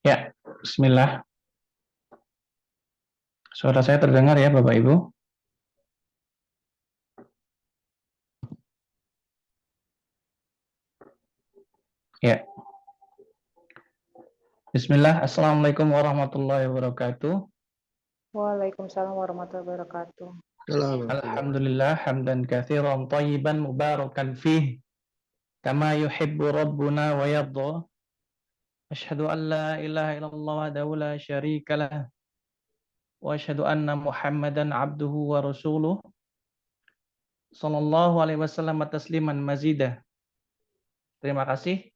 Ya, Bismillah. Suara saya terdengar ya, Bapak Ibu? Ya, Bismillah. Assalamualaikum warahmatullahi wabarakatuh. Waalaikumsalam warahmatullahi wabarakatuh. Alhamdulillah, hamdan katsiran tayyiban mubarakan fih, kama yuhibbu rabbuna wa yardha. Asyhadu an la ilaha illallah wahdahu la syarika lah, wa asyhadu anna Muhammadan abduhu wa rasuluh. Sallallahu alaihi wasallam tasliman mazidah. Terima kasih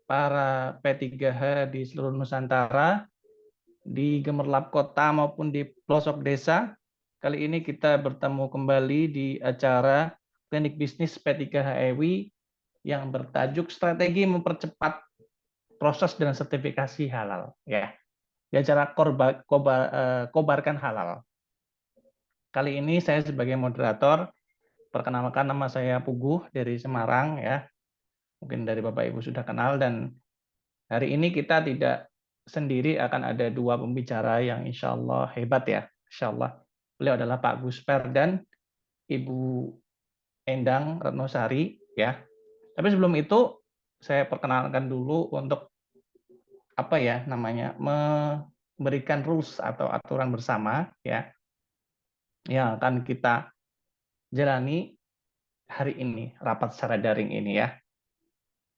para P3H di seluruh Nusantara, di gemerlap kota maupun di pelosok desa. Kali ini kita bertemu kembali di acara Klinik Bisnis P3HEWI yang bertajuk Strategi Mempercepat Proses dan Sertifikasi Halal. Ya, di acara Kobarkan Halal. Kali ini saya sebagai moderator, perkenalkan nama saya Puguh dari Semarang ya. Mungkin dari Bapak Ibu sudah kenal, dan hari ini kita tidak sendiri, akan ada dua pembicara yang insya Allah hebat ya. Insya Allah. Beliau adalah Pak Gusper dan Ibu Endang Retnosari ya. Tapi sebelum itu saya perkenalkan dulu untuk apa ya namanya, memberikan rules atau aturan bersama ya yang akan kita jalani hari ini, rapat secara daring ini ya.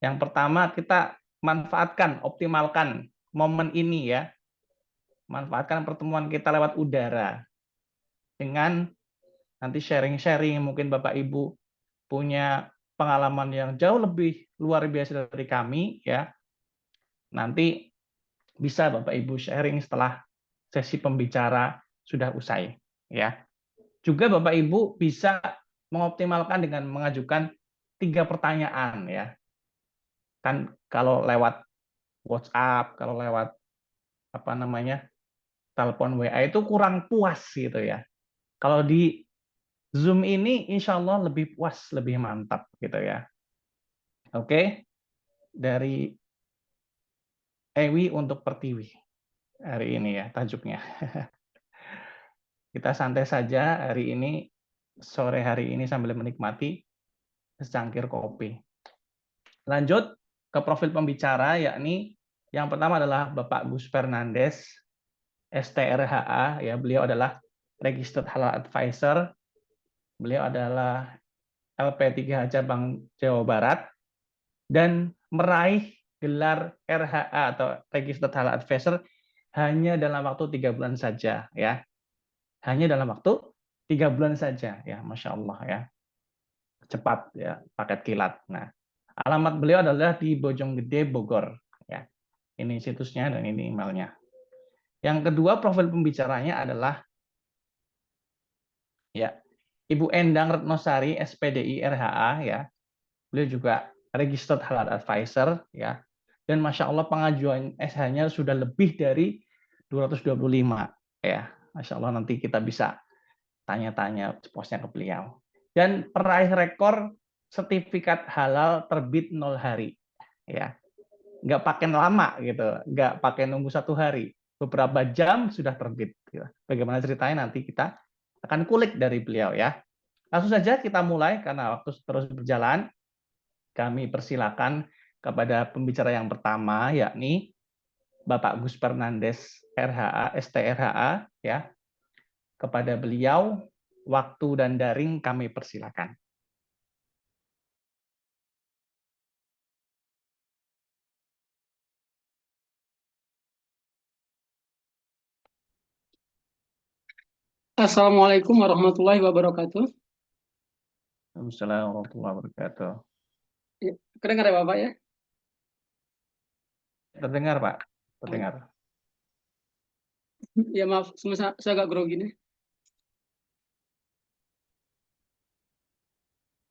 Yang pertama, kita manfaatkan, optimalkan momen ini ya. Manfaatkan pertemuan kita lewat udara dengan nanti sharing-sharing, mungkin Bapak Ibu punya pengalaman yang jauh lebih luar biasa dari kami ya. Nanti bisa Bapak Ibu sharing setelah sesi pembicara sudah usai ya. Juga Bapak Ibu bisa mengoptimalkan dengan mengajukan 3 pertanyaan ya. Kan kalau lewat WhatsApp, kalau lewat apa namanya, telepon WA itu kurang puas gitu ya. Kalau di Zoom ini insya Allah lebih puas, lebih mantap gitu ya. Oke, dari Ewi untuk Pertiwi hari ini ya tajuknya. Kita santai saja hari ini, sore hari ini sambil menikmati secangkir kopi. Lanjut ke profil pembicara, yakni yang pertama adalah Bapak Gus Fernandes, STRHA, ya, beliau adalah Registered Halal Advisor, beliau adalah LP3H Cabang Jawa Barat, dan meraih gelar RHA atau Registered Halal Advisor hanya dalam waktu 3 bulan saja, ya, hanya dalam waktu 3 bulan saja, ya, Masya Allah ya, cepat ya, paket kilat. Nah, alamat beliau adalah di Bojonggede, Bogor, ya, ini situsnya dan ini emailnya. Yang kedua, profil pembicaranya adalah ya Ibu Endang Retnosari, SPDI RHA ya. Beliau juga registered halal advisor ya. Dan Masya Allah pengajuan SH-nya sudah lebih dari 225 ya. Masya Allah, nanti kita bisa tanya-tanya posnya ke beliau. Dan peraih rekor sertifikat halal terbit 0 hari ya. Nggak pakai lama gitu, nggak pakai nunggu 1 hari, beberapa jam sudah terbit. Gitu. Bagaimana ceritanya nanti kita akan kulik dari beliau ya. Langsung saja kita mulai karena waktu terus berjalan. Kami persilakan kepada pembicara yang pertama, yakni Bapak Gus Fernandes RHA, STRHA ya. Kepada beliau waktu dan daring kami persilakan. Assalamualaikum warahmatullahi wabarakatuh. Assalamualaikum warahmatullahi wabarakatuh. Ya, kedengar ya Bapak ya? Terdengar Pak, terdengar. Ya maaf, saya agak grogi nih.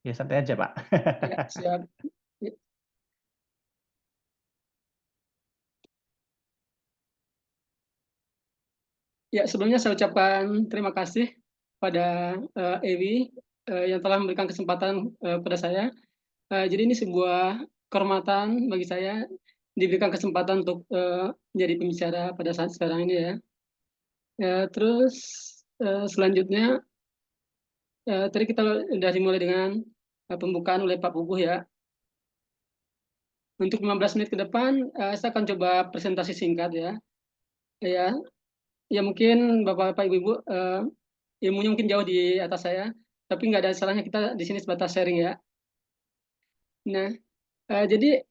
Ya santai aja Pak. Ya, siap. Ya, sebelumnya saya ucapkan terima kasih pada Ewi yang telah memberikan kesempatan pada saya. Jadi ini sebuah kehormatan bagi saya diberikan kesempatan untuk menjadi pembicara pada saat sekarang ini ya. Terus selanjutnya tadi kita sudah dimulai dengan pembukaan oleh Pak Puguh ya. Untuk 15 menit ke depan saya akan coba presentasi singkat ya. Ya mungkin Bapak-bapak Ibu-ibu ilmunya mungkin jauh di atas saya, tapi nggak ada salahnya kita di sini sebatas sharing ya. Nah, jadi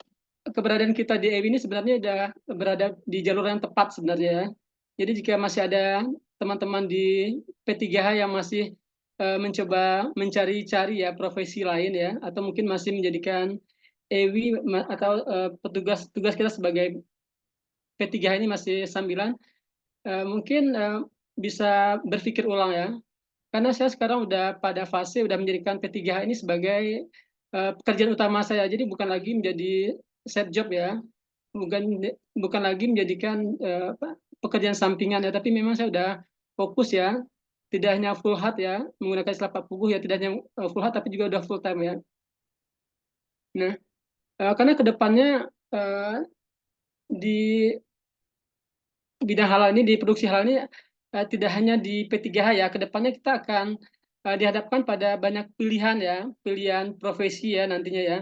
keberadaan kita di EWI ini sebenarnya sudah berada di jalur yang tepat sebenarnya ya. Jadi jika masih ada teman-teman di P3H yang masih mencoba mencari-cari ya profesi lain ya, atau mungkin masih menjadikan EWI atau tugas kita sebagai P3H ini masih sambilan, mungkin bisa berpikir ulang ya. Karena saya sekarang udah pada fase udah menjadikan P3H ini sebagai pekerjaan utama saya. Jadi bukan lagi menjadi side job ya. Bukan lagi menjadikan pekerjaan sampingan ya, tapi memang saya udah fokus ya. Tidak hanya full hat ya, menggunakan istilah Pak Puguh ya, tidak hanya full hat tapi juga udah full time ya. Nah, karena kedepannya di bidang halal ini, di produksi halal ini tidak hanya di P3H ya, kedepannya kita akan dihadapkan pada banyak pilihan ya, pilihan profesi ya nantinya ya.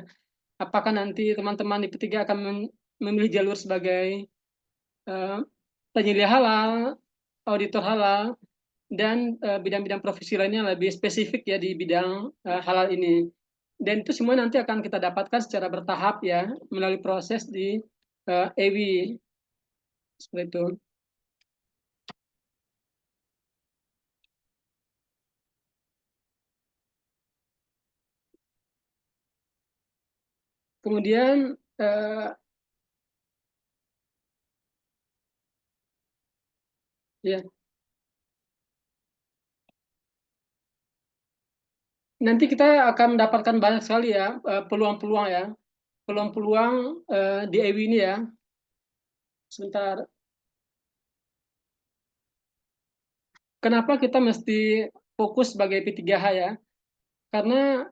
Apakah nanti teman-teman di P3 akan memilih jalur sebagai penyelia halal, auditor halal, dan bidang-bidang profesi lainnya lebih spesifik ya di bidang halal ini. Dan itu semua nanti akan kita dapatkan secara bertahap ya, melalui proses di EWI. Seperti itu. Kemudian ya, nanti kita akan mendapatkan banyak sekali ya peluang-peluang ya, peluang-peluang di EWI ini ya. Sebentar. Kenapa kita mesti fokus sebagai P3H ya? Karena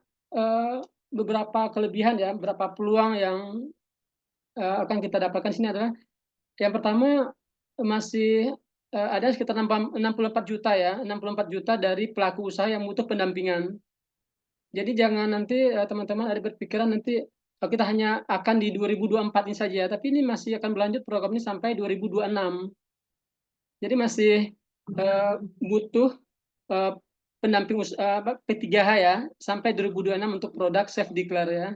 beberapa kelebihan ya, beberapa peluang yang akan kita dapatkan sini adalah yang pertama masih ada sekitar 64 juta ya, 64 juta dari pelaku usaha yang butuh pendampingan. Jadi jangan nanti teman-teman ada berpikiran nanti kita hanya akan di 2024 ini saja, tapi ini masih akan berlanjut program ini sampai 2026. Jadi masih butuh pendamping P3H ya sampai 2026 untuk produk self declare ya.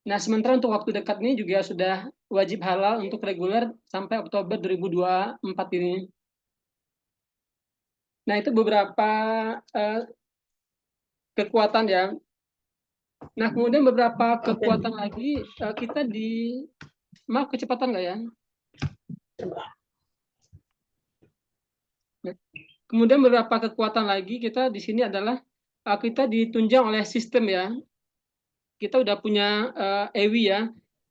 Nah, sementara untuk waktu dekat ini juga sudah wajib halal untuk reguler sampai Oktober 2024 ini. Nah, itu beberapa kekuatan ya. Nah, kemudian beberapa kekuatan lagi kita di maaf kecepatan nggak ya? Nah, kemudian beberapa kekuatan lagi kita di sini adalah kita ditunjang oleh sistem ya. Kita udah punya EWI ya,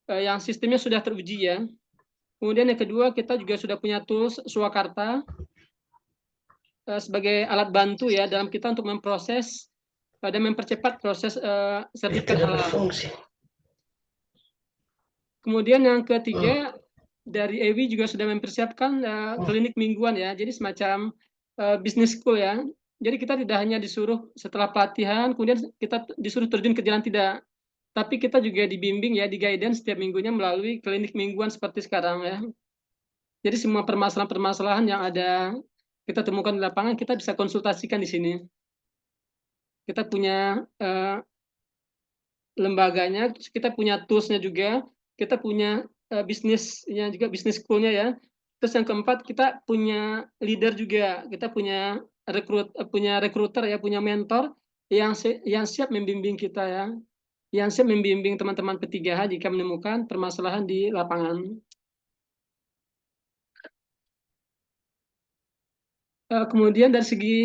yang sistemnya sudah teruji ya. Kemudian yang kedua kita juga sudah punya tools Swakarta sebagai alat bantu ya dalam kita untuk memproses dan mempercepat proses sertifikat halal. Kemudian yang ketiga dari EWI juga sudah mempersiapkan klinik mingguan ya, jadi semacam business school ya. Jadi kita tidak hanya disuruh setelah pelatihan kemudian kita disuruh terjun ke jalan, tidak, tapi kita juga dibimbing ya, di guidance setiap minggunya melalui klinik mingguan seperti sekarang ya. Jadi semua permasalahan-permasalahan yang ada kita temukan di lapangan kita bisa konsultasikan di sini. Kita punya lembaganya, kita punya toolsnya juga, kita punya bisnisnya juga, bisnis schoolnya ya. Terus yang keempat kita punya leader juga, kita punya recruiter ya, punya mentor yang siap membimbing kita ya, yang siap membimbing teman-teman P3H jika menemukan permasalahan di lapangan. Kemudian dari segi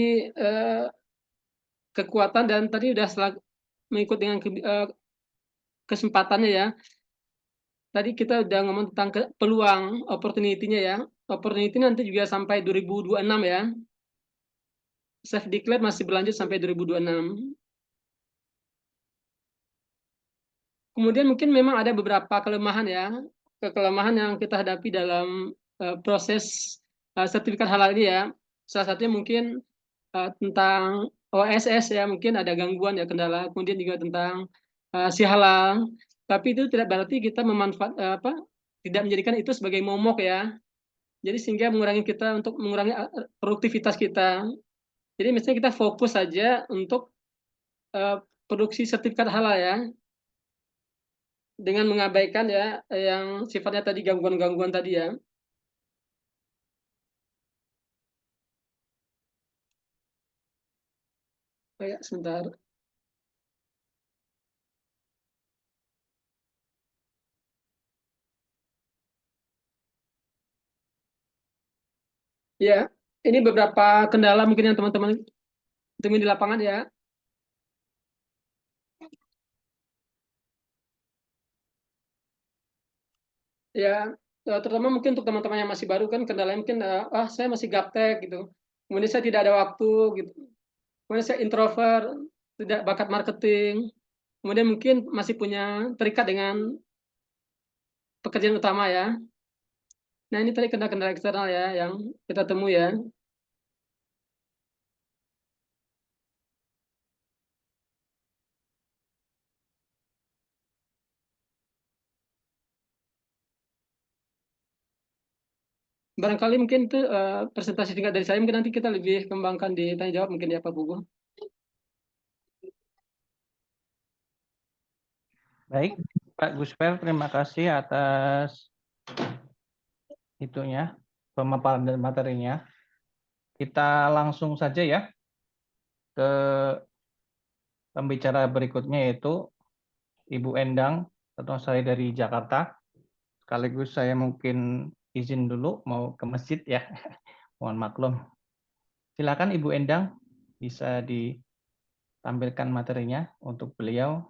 kekuatan dan tadi sudah mengikut dengan kesempatannya ya. Tadi kita udah ngomong tentang peluang opportunity-nya ya. Opportunity nanti juga sampai 2026 ya. Self declare masih berlanjut sampai 2026. Kemudian mungkin memang ada beberapa kelemahan ya. kelemahan yang kita hadapi dalam proses sertifikat halal ini ya. Salah satunya mungkin tentang OSS ya, mungkin ada gangguan ya, kendala. Kemudian juga tentang si halal. Tapi itu tidak berarti kita tidak menjadikan itu sebagai momok ya. Jadi sehingga mengurangi produktivitas kita. Jadi misalnya kita fokus saja untuk produksi sertifikat halal ya, dengan mengabaikan ya yang sifatnya tadi gangguan-gangguan tadi ya. Ya, sebentar. Ya, ini beberapa kendala mungkin yang teman-teman temui di lapangan ya. Ya, terutama mungkin untuk teman-teman yang masih baru kan kendalanya mungkin saya masih gaptek gitu. Kemudian saya tidak ada waktu gitu. Kemudian saya introvert, tidak bakat marketing. Kemudian mungkin masih punya terikat dengan pekerjaan utama ya. Nah, ini tadi kendala-kendala eksternal ya yang kita temui ya. Barangkali mungkin itu presentasi singkat dari saya, mungkin nanti kita lebih kembangkan di tanya jawab mungkin ya Pak Bugo. Baik, Pak Gusper, terima kasih atas pemaparan dan materinya. Kita langsung saja ya ke pembicara berikutnya, yaitu Ibu Endang, atau saya dari Jakarta. Sekaligus saya mungkin izin dulu mau ke masjid ya. Mohon maklum. Silakan Ibu Endang, bisa ditampilkan materinya untuk beliau.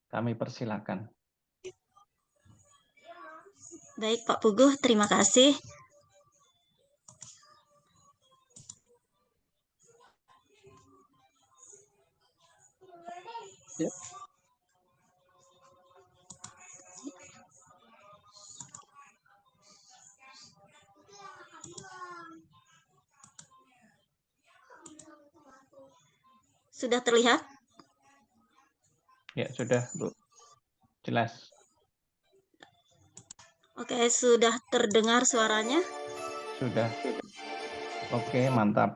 Kami persilakan. Baik Pak Puguh, terima kasih. Ya. Sudah terlihat? Ya, sudah, Bu. Jelas. Oke, sudah terdengar suaranya? Sudah. Oke, mantap.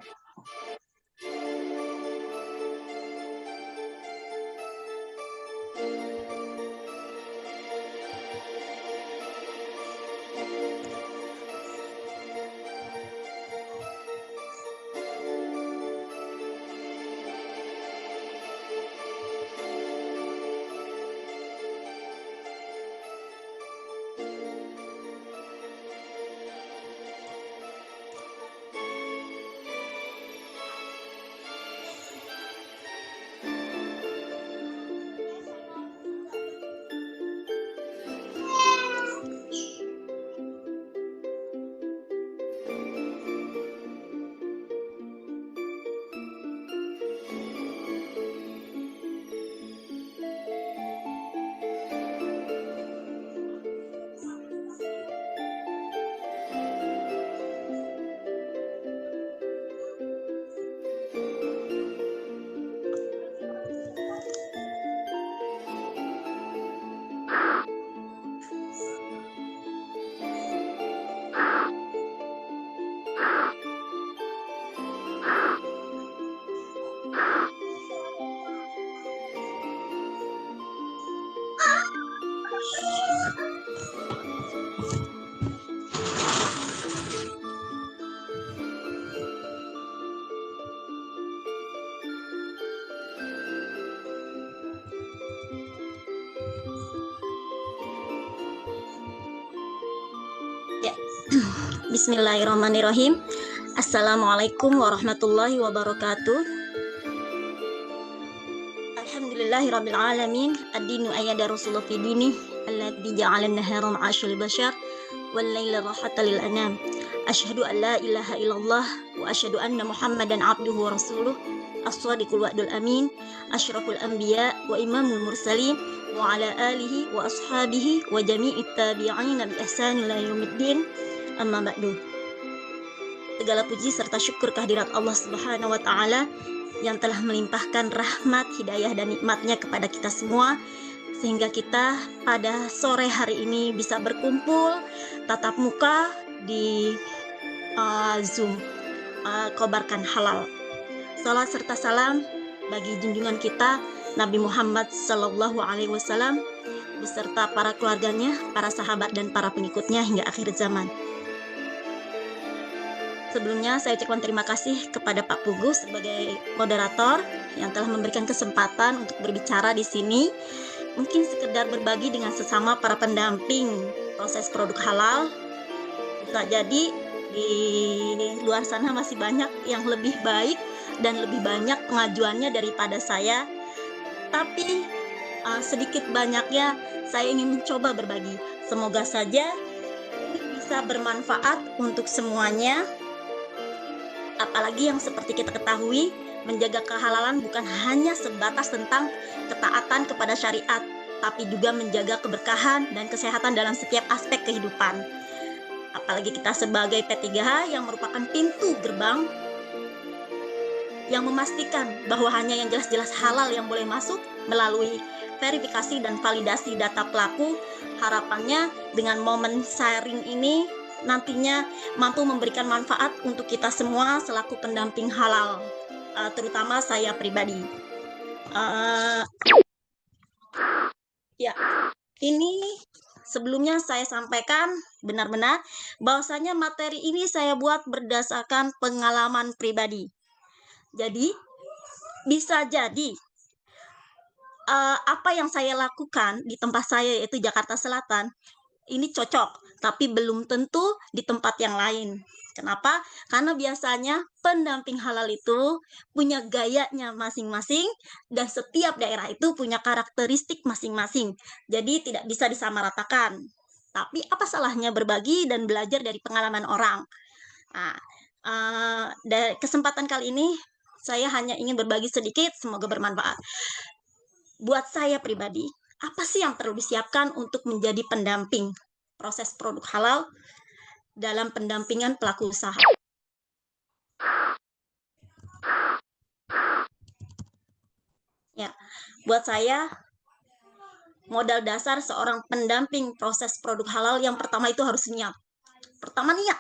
Bismillahirrahmanirrahim. Assalamualaikum warahmatullahi wabarakatuh. Alhamdulillahirabbil alamin. Ad-dinu ayyada rasulullah fi dini alladzi ja'ala an-nahara ma'ashal bashar wal laila rahatan lil anam. Asyhadu an la ilaha illallah wa asyhadu anna Muhammadan abduhu wa rasuluh. as-shadiqul wa'dul amin, asyraful anbiya wa imamul mursalin, wa ala alihi wa ashabihi wa jami'it tabi'ina bi ihsan ila yaumiddin. Amma ba'du. Segala puji serta syukur kehadirat Allah Subhanahu wa taala yang telah melimpahkan rahmat, hidayah dan nikmatnya kepada kita semua, sehingga kita pada sore hari ini bisa berkumpul tatap muka di Zoom Kobarkan Halal. Salat serta salam bagi junjungan kita Nabi Muhammad Sallallahu Alaihi Wasallam beserta para keluarganya, para sahabat dan para pengikutnya hingga akhir zaman. Sebelumnya saya ucapkan terima kasih kepada Pak Pugu sebagai moderator yang telah memberikan kesempatan untuk berbicara di sini. Mungkin sekedar berbagi dengan sesama para pendamping proses produk halal. Bisa jadi di luar sana masih banyak yang lebih baik dan lebih banyak pengajuannya daripada saya. Tapi sedikit banyaknya saya ingin mencoba berbagi. Semoga saja ini bisa bermanfaat untuk semuanya. Apalagi yang seperti kita ketahui, menjaga kehalalan bukan hanya sebatas tentang ketaatan kepada syariat, tapi juga menjaga keberkahan dan kesehatan dalam setiap aspek kehidupan. Apalagi kita sebagai P3H yang merupakan pintu gerbang yang memastikan bahwa hanya yang jelas-jelas halal yang boleh masuk melalui verifikasi dan validasi data pelaku. Harapannya dengan momen sharing ini nantinya mampu memberikan manfaat untuk kita semua selaku pendamping halal, terutama saya pribadi. Ya, ini sebelumnya saya sampaikan benar-benar bahwasanya materi ini saya buat berdasarkan pengalaman pribadi. Jadi bisa jadi apa yang saya lakukan di tempat saya yaitu Jakarta Selatan ini cocok, tapi belum tentu di tempat yang lain. Kenapa? Karena biasanya pendamping halal itu punya gayanya masing-masing dan setiap daerah itu punya karakteristik masing-masing. Jadi tidak bisa disamaratakan. Tapi apa salahnya berbagi dan belajar dari pengalaman orang? Nah, dari kesempatan kali ini saya hanya ingin berbagi sedikit, semoga bermanfaat. Buat saya pribadi, apa sih yang perlu disiapkan untuk menjadi pendamping proses produk halal dalam pendampingan pelaku usaha? Ya, buat saya modal dasar seorang pendamping proses produk halal yang pertama itu harus niat. Pertama niat.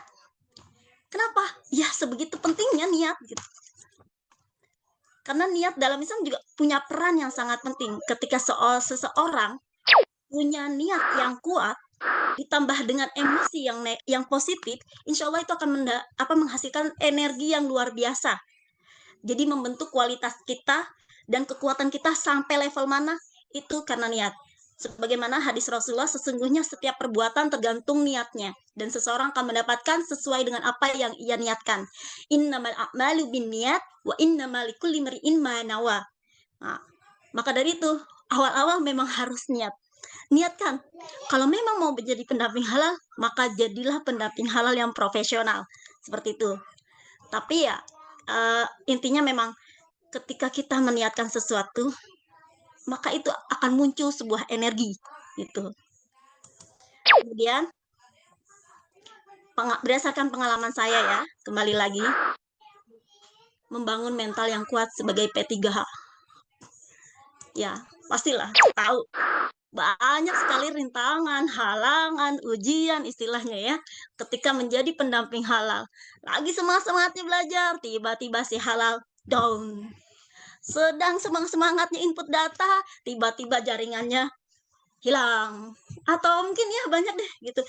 Kenapa? Ya sebegitu pentingnya niat gitu. Karena niat dalam Islam juga punya peran yang sangat penting. Ketika seseorang punya niat yang kuat, ditambah dengan emosi yang positif, insya Allah itu akan menghasilkan energi yang luar biasa. Jadi membentuk kualitas kita dan kekuatan kita sampai level mana, itu karena niat. Sebagaimana hadis Rasulullah, sesungguhnya setiap perbuatan tergantung niatnya. Dan seseorang akan mendapatkan sesuai dengan apa yang ia niatkan. Innamal a'malu binniyat wa innamal likulli imri'in ma nawa. Nah, maka dari itu, awal-awal memang harus niat. Niatkan, kalau memang mau menjadi pendamping halal, maka jadilah pendamping halal yang profesional. Seperti itu. Tapi ya, intinya memang ketika kita meniatkan sesuatu, maka itu akan muncul sebuah energi gitu. Kemudian berdasarkan pengalaman saya ya, kembali lagi membangun mental yang kuat sebagai P3H. Ya, pastilah tahu banyak sekali rintangan, halangan, ujian istilahnya ya, ketika menjadi pendamping halal. Lagi semangat-semangatnya belajar, tiba-tiba si halal down. Sedang semangatnya input data, tiba-tiba jaringannya hilang. Atau mungkin ya banyak deh gitu.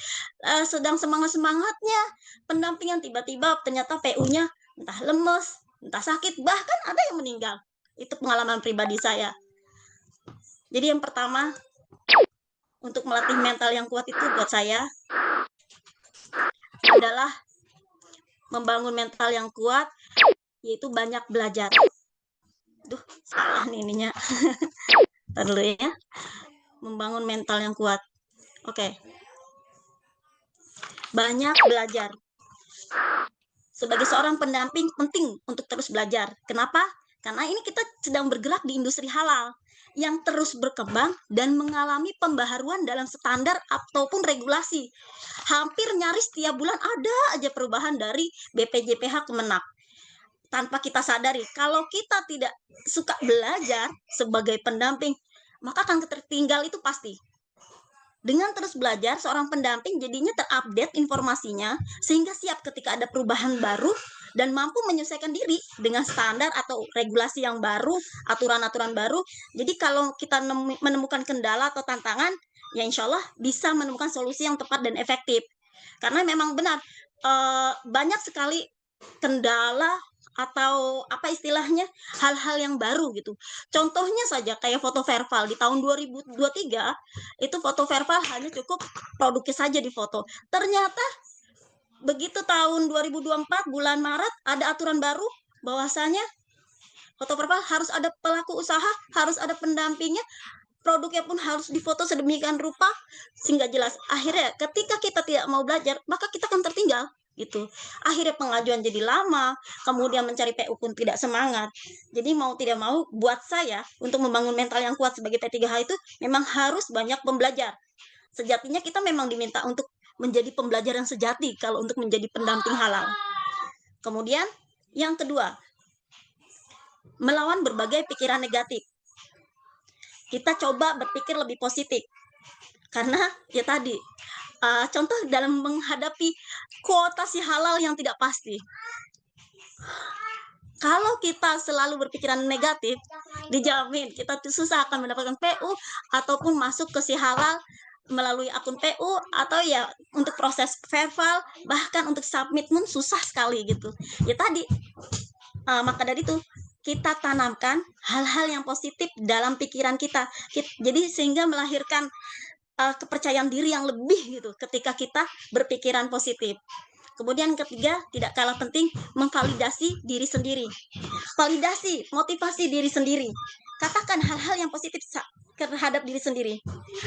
Sedang semangatnya pendampingan, tiba-tiba ternyata PU-nya entah lemes, entah sakit, bahkan ada yang meninggal. Itu pengalaman pribadi saya. Jadi yang pertama, untuk melatih mental yang kuat itu buat saya adalah membangun mental yang kuat, yaitu banyak belajar. Duh, salah nih ininya. Ntar dulu ya. Membangun mental yang kuat. Oke. Banyak belajar. Sebagai seorang pendamping penting untuk terus belajar. Kenapa? Karena ini kita sedang bergerak di industri halal yang terus berkembang dan mengalami pembaharuan dalam standar ataupun regulasi. Hampir nyaris tiap bulan ada aja perubahan dari BPJPH Kemenak. Tanpa kita sadari, kalau kita tidak suka belajar sebagai pendamping, maka akan tertinggal itu pasti. Dengan terus belajar, seorang pendamping jadinya terupdate informasinya sehingga siap ketika ada perubahan baru dan mampu menyesuaikan diri dengan standar atau regulasi yang baru, aturan-aturan baru. Jadi kalau kita menemukan kendala atau tantangan, ya insya Allah bisa menemukan solusi yang tepat dan efektif. Karena memang benar, banyak sekali kendala atau apa istilahnya, hal-hal yang baru gitu. Contohnya saja kayak foto verbal di tahun 2023 itu foto verbal hanya cukup produknya saja di foto. Ternyata begitu tahun 2024 bulan Maret ada aturan baru bahwasanya foto verbal harus ada pelaku usaha, harus ada pendampingnya, produknya pun harus difoto sedemikian rupa sehingga jelas. Akhirnya ketika kita tidak mau belajar, maka kita akan tertinggal gitu. Akhirnya pengajuan jadi lama, kemudian mencari PU pun tidak semangat. Jadi mau tidak mau buat saya untuk membangun mental yang kuat sebagai P3H itu memang harus banyak pembelajar. Sejatinya kita memang diminta untuk menjadi pembelajar yang sejati kalau untuk menjadi pendamping halal. Kemudian yang kedua, melawan berbagai pikiran negatif. Kita coba berpikir lebih positif. Karena ya tadi, contoh dalam menghadapi kuotasi halal yang tidak pasti. Kalau kita selalu berpikiran negatif, dijamin kita susah akan mendapatkan PU ataupun masuk ke si halal melalui akun PU atau ya untuk proses verbal, bahkan untuk submit pun susah sekali gitu. Ya tadi, maka dari itu kita tanamkan hal-hal yang positif dalam pikiran kita. Jadi sehingga melahirkan kepercayaan diri yang lebih gitu ketika kita berpikiran positif. Kemudian ketiga, tidak kalah penting, memvalidasi diri sendiri. Validasi, motivasi diri sendiri. Katakan hal-hal yang positif terhadap diri sendiri.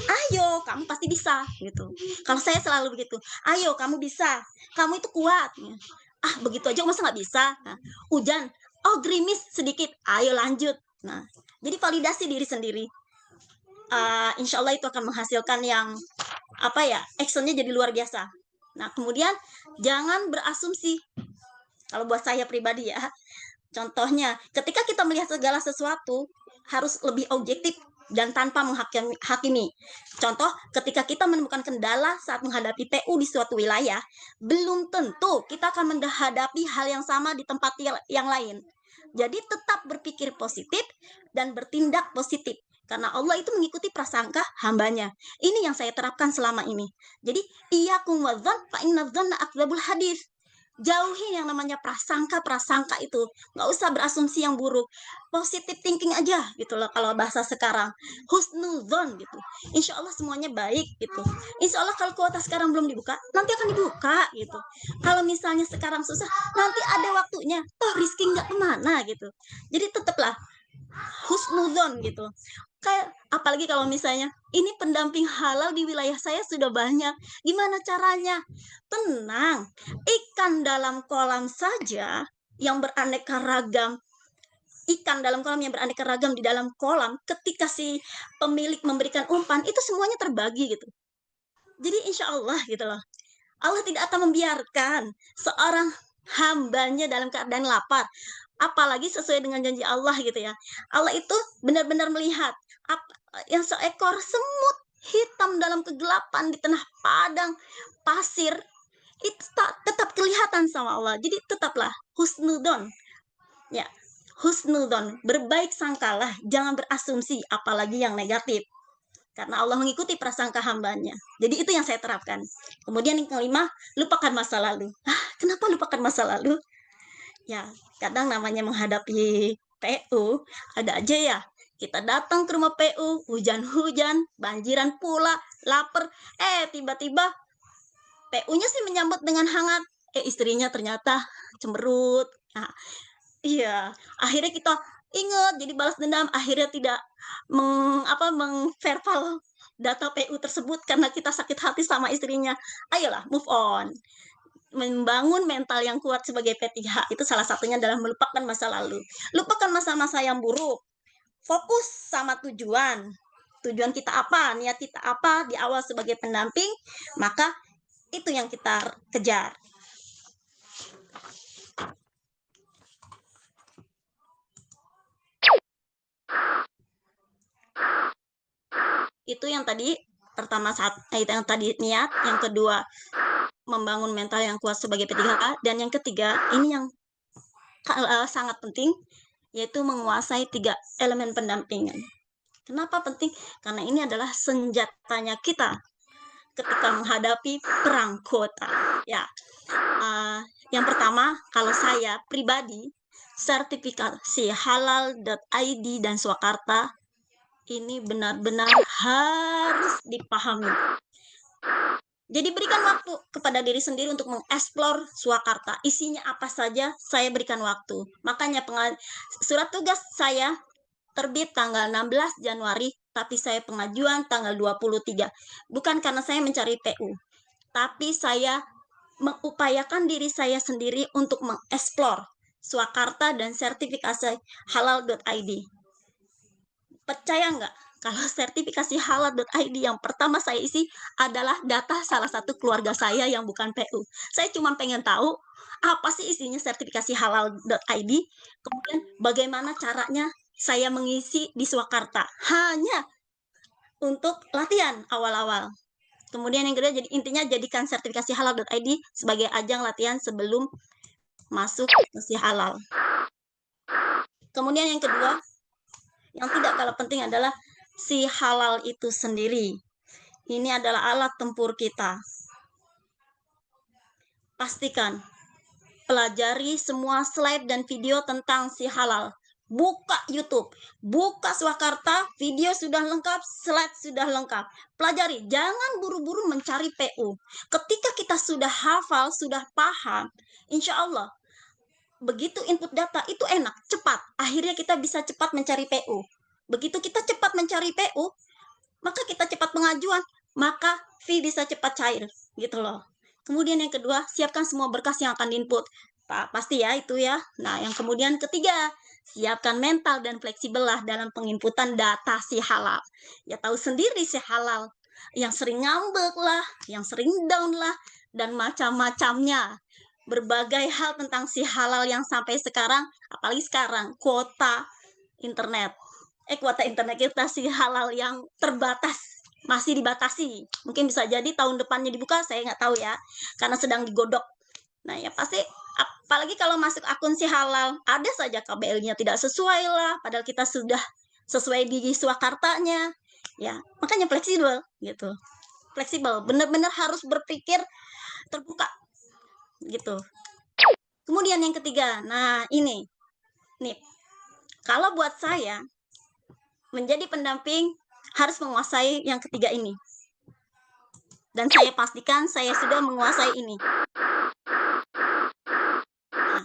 Ayo, kamu pasti bisa gitu. Kalau saya selalu begitu. Ayo, kamu bisa. Kamu itu kuat. Ah, begitu aja masa nggak bisa. Nah, hujan, oh gerimis sedikit. Ayo lanjut. Nah, jadi validasi diri sendiri. Insya Allah itu akan menghasilkan yang actionnya jadi luar biasa. Nah, kemudian jangan berasumsi. Kalau buat saya pribadi ya, contohnya ketika kita melihat segala sesuatu harus lebih objektif dan tanpa menghakimi. Contoh, ketika kita menemukan kendala saat menghadapi PU di suatu wilayah, belum tentu kita akan menghadapi hal yang sama di tempat yang lain. Jadi tetap berpikir positif dan bertindak positif. Karena Allah itu mengikuti prasangka hambanya. Ini yang saya terapkan selama ini. Jadi, iyyakum wadzan fa inna dzanna akdzabul hadis. Jauhi yang namanya prasangka itu. Nggak usah berasumsi yang buruk. Positive thinking aja gitu loh kalau bahasa sekarang. Husnudzon gitu. Insya Allah semuanya baik gitu. Insya Allah kalau kuota sekarang belum dibuka, nanti akan dibuka gitu. Kalau misalnya sekarang susah, nanti ada waktunya. Toh rizki nggak kemana gitu. Jadi tetaplah husnudzon gitu. Kayak apalagi kalau misalnya ini pendamping halal di wilayah saya sudah banyak, gimana caranya? Tenang, ikan dalam kolam saja yang beraneka ragam, ikan dalam kolam yang beraneka ragam di dalam kolam, ketika si pemilik memberikan umpan itu semuanya terbagi gitu. Jadi insya Allah gitu loh, Allah tidak akan membiarkan seorang hambanya dalam keadaan lapar, apalagi sesuai dengan janji Allah gitu ya. Allah itu benar-benar melihat yang seekor semut hitam dalam kegelapan di tengah padang pasir itu tetap kelihatan sama Allah. Jadi tetaplah husnudon. Ya, husnudon, berbaik sangkalah, jangan berasumsi apalagi yang negatif. Karena Allah mengikuti prasangka hambanya. Jadi itu yang saya terapkan. Kemudian yang kelima, lupakan masa lalu. Kenapa lupakan masa lalu? Ya, kadang namanya menghadapi PU, ada aja ya. Kita datang ke rumah PU, hujan-hujan, banjiran pula, lapar. Tiba-tiba PU-nya sih menyambut dengan hangat. Istrinya ternyata cemberut. Nah, iya, akhirnya kita ingat, jadi balas dendam. Akhirnya tidak mengverbal data PU tersebut karena kita sakit hati sama istrinya. Ayolah, move on. membangun mental yang kuat sebagai P3H itu salah satunya adalah melupakan masa lalu. Lupakan masa-masa yang buruk. Fokus sama tujuan. Tujuan kita apa, niat kita apa di awal sebagai pendamping, maka itu yang kita kejar. Itu yang tadi pertama yang tadi niat, yang kedua membangun mental yang kuat sebagai P3H, dan yang ketiga ini yang sangat penting, yaitu menguasai 3 elemen pendampingan. Kenapa penting? Karena ini adalah senjatanya kita ketika menghadapi perang kota. Ya, yang pertama, kalau saya pribadi, sertifikasi halal.id dan Swakarta ini benar-benar harus dipahami. Jadi berikan waktu kepada diri sendiri untuk mengeksplor Swakarta. Isinya apa saja, saya berikan waktu. Makanya surat tugas saya terbit tanggal 16 Januari, tapi saya pengajuan tanggal 23. Bukan karena saya mencari PU, tapi saya mengupayakan diri saya sendiri untuk mengeksplor Swakarta dan sertifikasi halal.id. Percaya nggak? Kalau sertifikasi halal.id yang pertama saya isi adalah data salah satu keluarga saya yang bukan PU. Saya cuma pengen tahu apa sih isinya sertifikasi halal.id, kemudian bagaimana caranya saya mengisi di Swakarta. Hanya untuk latihan awal-awal. Kemudian yang kedua, jadi intinya jadikan sertifikasi halal.id sebagai ajang latihan sebelum masuk si halal. Kemudian yang kedua, yang tidak kalah penting adalah si halal itu sendiri. Ini adalah alat tempur kita. Pastikan pelajari semua slide dan video tentang si halal. Buka YouTube, buka Swakarta, video sudah lengkap, slide sudah lengkap. Pelajari, jangan buru-buru mencari PU. Ketika kita sudah hafal, sudah paham, insya Allah, begitu input data itu enak, cepat. Akhirnya kita bisa cepat mencari PU. Begitu kita cepat mencari PU, maka kita cepat pengajuan, maka fee bisa cepat cair, gitu loh. Kemudian yang kedua, siapkan semua berkas yang akan diinput. Pasti ya itu ya. Nah, yang kemudian ketiga, siapkan mental dan fleksibel lah dalam penginputan data si halal. Ya tahu sendiri si halal, yang sering ngambek lah, yang sering down lah, dan macam-macamnya. Berbagai hal tentang si halal yang sampai sekarang, apalagi sekarang, kuota internet kita si halal yang terbatas, masih dibatasi. Mungkin bisa jadi tahun depannya dibuka, saya nggak tahu ya, karena sedang digodok. Nah ya pasti, apalagi kalau masuk akun si halal, ada saja KBL-nya tidak sesuai lah, padahal kita sudah sesuai di Swakartanya. Ya, makanya fleksibel gitu. Fleksibel, benar-benar harus berpikir terbuka gitu. Kemudian yang ketiga, nah ini nih, kalau buat saya menjadi pendamping harus menguasai yang ketiga ini. Dan saya pastikan saya sudah menguasai ini. Nah,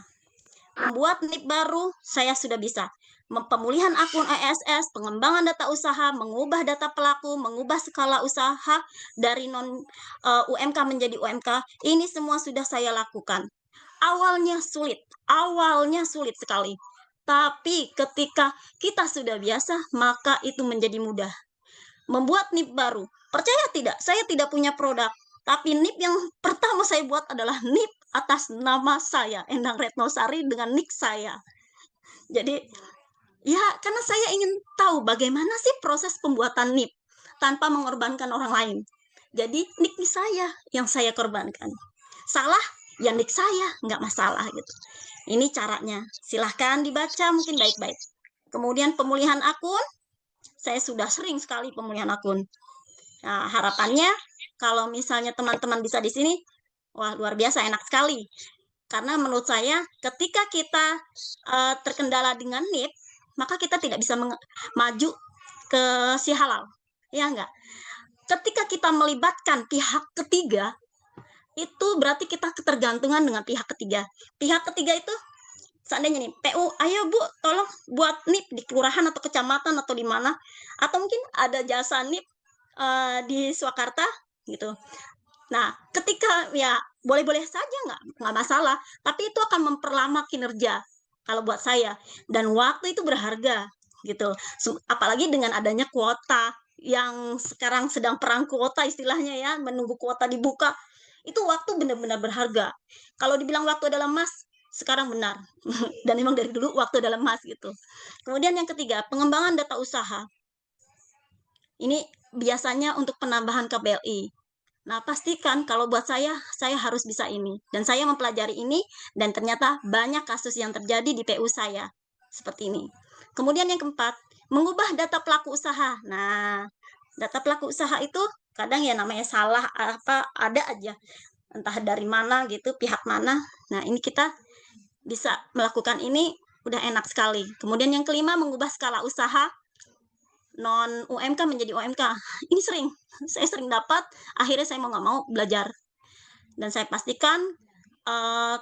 membuat NIP baru, saya sudah bisa. Pemulihan akun ESS, pengembangan data usaha, mengubah data pelaku, mengubah skala usaha dari non-UMK menjadi UMK, ini semua sudah saya lakukan. Awalnya sulit sekali. Tapi ketika kita sudah biasa, maka itu menjadi mudah. Membuat NIP baru. Percaya tidak, saya tidak punya produk. Tapi NIP yang pertama saya buat adalah NIP atas nama saya, Endang Retnosari, dengan nik saya. Jadi, ya karena saya ingin tahu bagaimana sih proses pembuatan NIP tanpa mengorbankan orang lain. Jadi, nik saya yang saya korbankan. Salah, ya nik saya, nggak masalah gitu. Ini caranya, silahkan dibaca mungkin baik-baik. Kemudian pemulihan akun, saya sudah sering sekali pemulihan akun. Nah, harapannya kalau misalnya teman-teman bisa di sini, wah luar biasa, enak sekali. Karena menurut saya ketika kita terkendala dengan NIP, maka kita tidak bisa maju ke si halal. Ya enggak? Ketika kita melibatkan pihak ketiga, itu berarti kita ketergantungan dengan pihak ketiga. Pihak ketiga itu seandainya nih, PU, ayo Bu, tolong buat NIP di kelurahan atau kecamatan atau di mana, atau mungkin ada jasa NIP di Swakarta gitu. Nah, ketika ya boleh-boleh saja, nggak masalah. Tapi itu akan memperlama kinerja kalau buat saya. Dan waktu itu berharga gitu. Apalagi dengan adanya kuota yang sekarang sedang perang kuota istilahnya ya, menunggu kuota dibuka. Itu waktu benar-benar berharga. Kalau dibilang waktu adalah emas, sekarang benar. Dan memang dari dulu waktu adalah emas gitu. Kemudian yang ketiga, pengembangan data usaha. Ini biasanya untuk penambahan KBLI. Nah, pastikan kalau buat saya harus bisa ini. Dan saya mempelajari ini, dan ternyata banyak kasus yang terjadi di PU saya. Seperti ini. Kemudian yang keempat, mengubah data pelaku usaha. Nah, data pelaku usaha itu kadang ya namanya salah, ada aja. Entah dari mana gitu, pihak mana. Nah, ini kita bisa melakukan ini, udah enak sekali. Kemudian yang kelima, mengubah skala usaha non UMK menjadi UMK. Ini saya sering dapat, akhirnya saya mau nggak mau belajar. Dan saya pastikan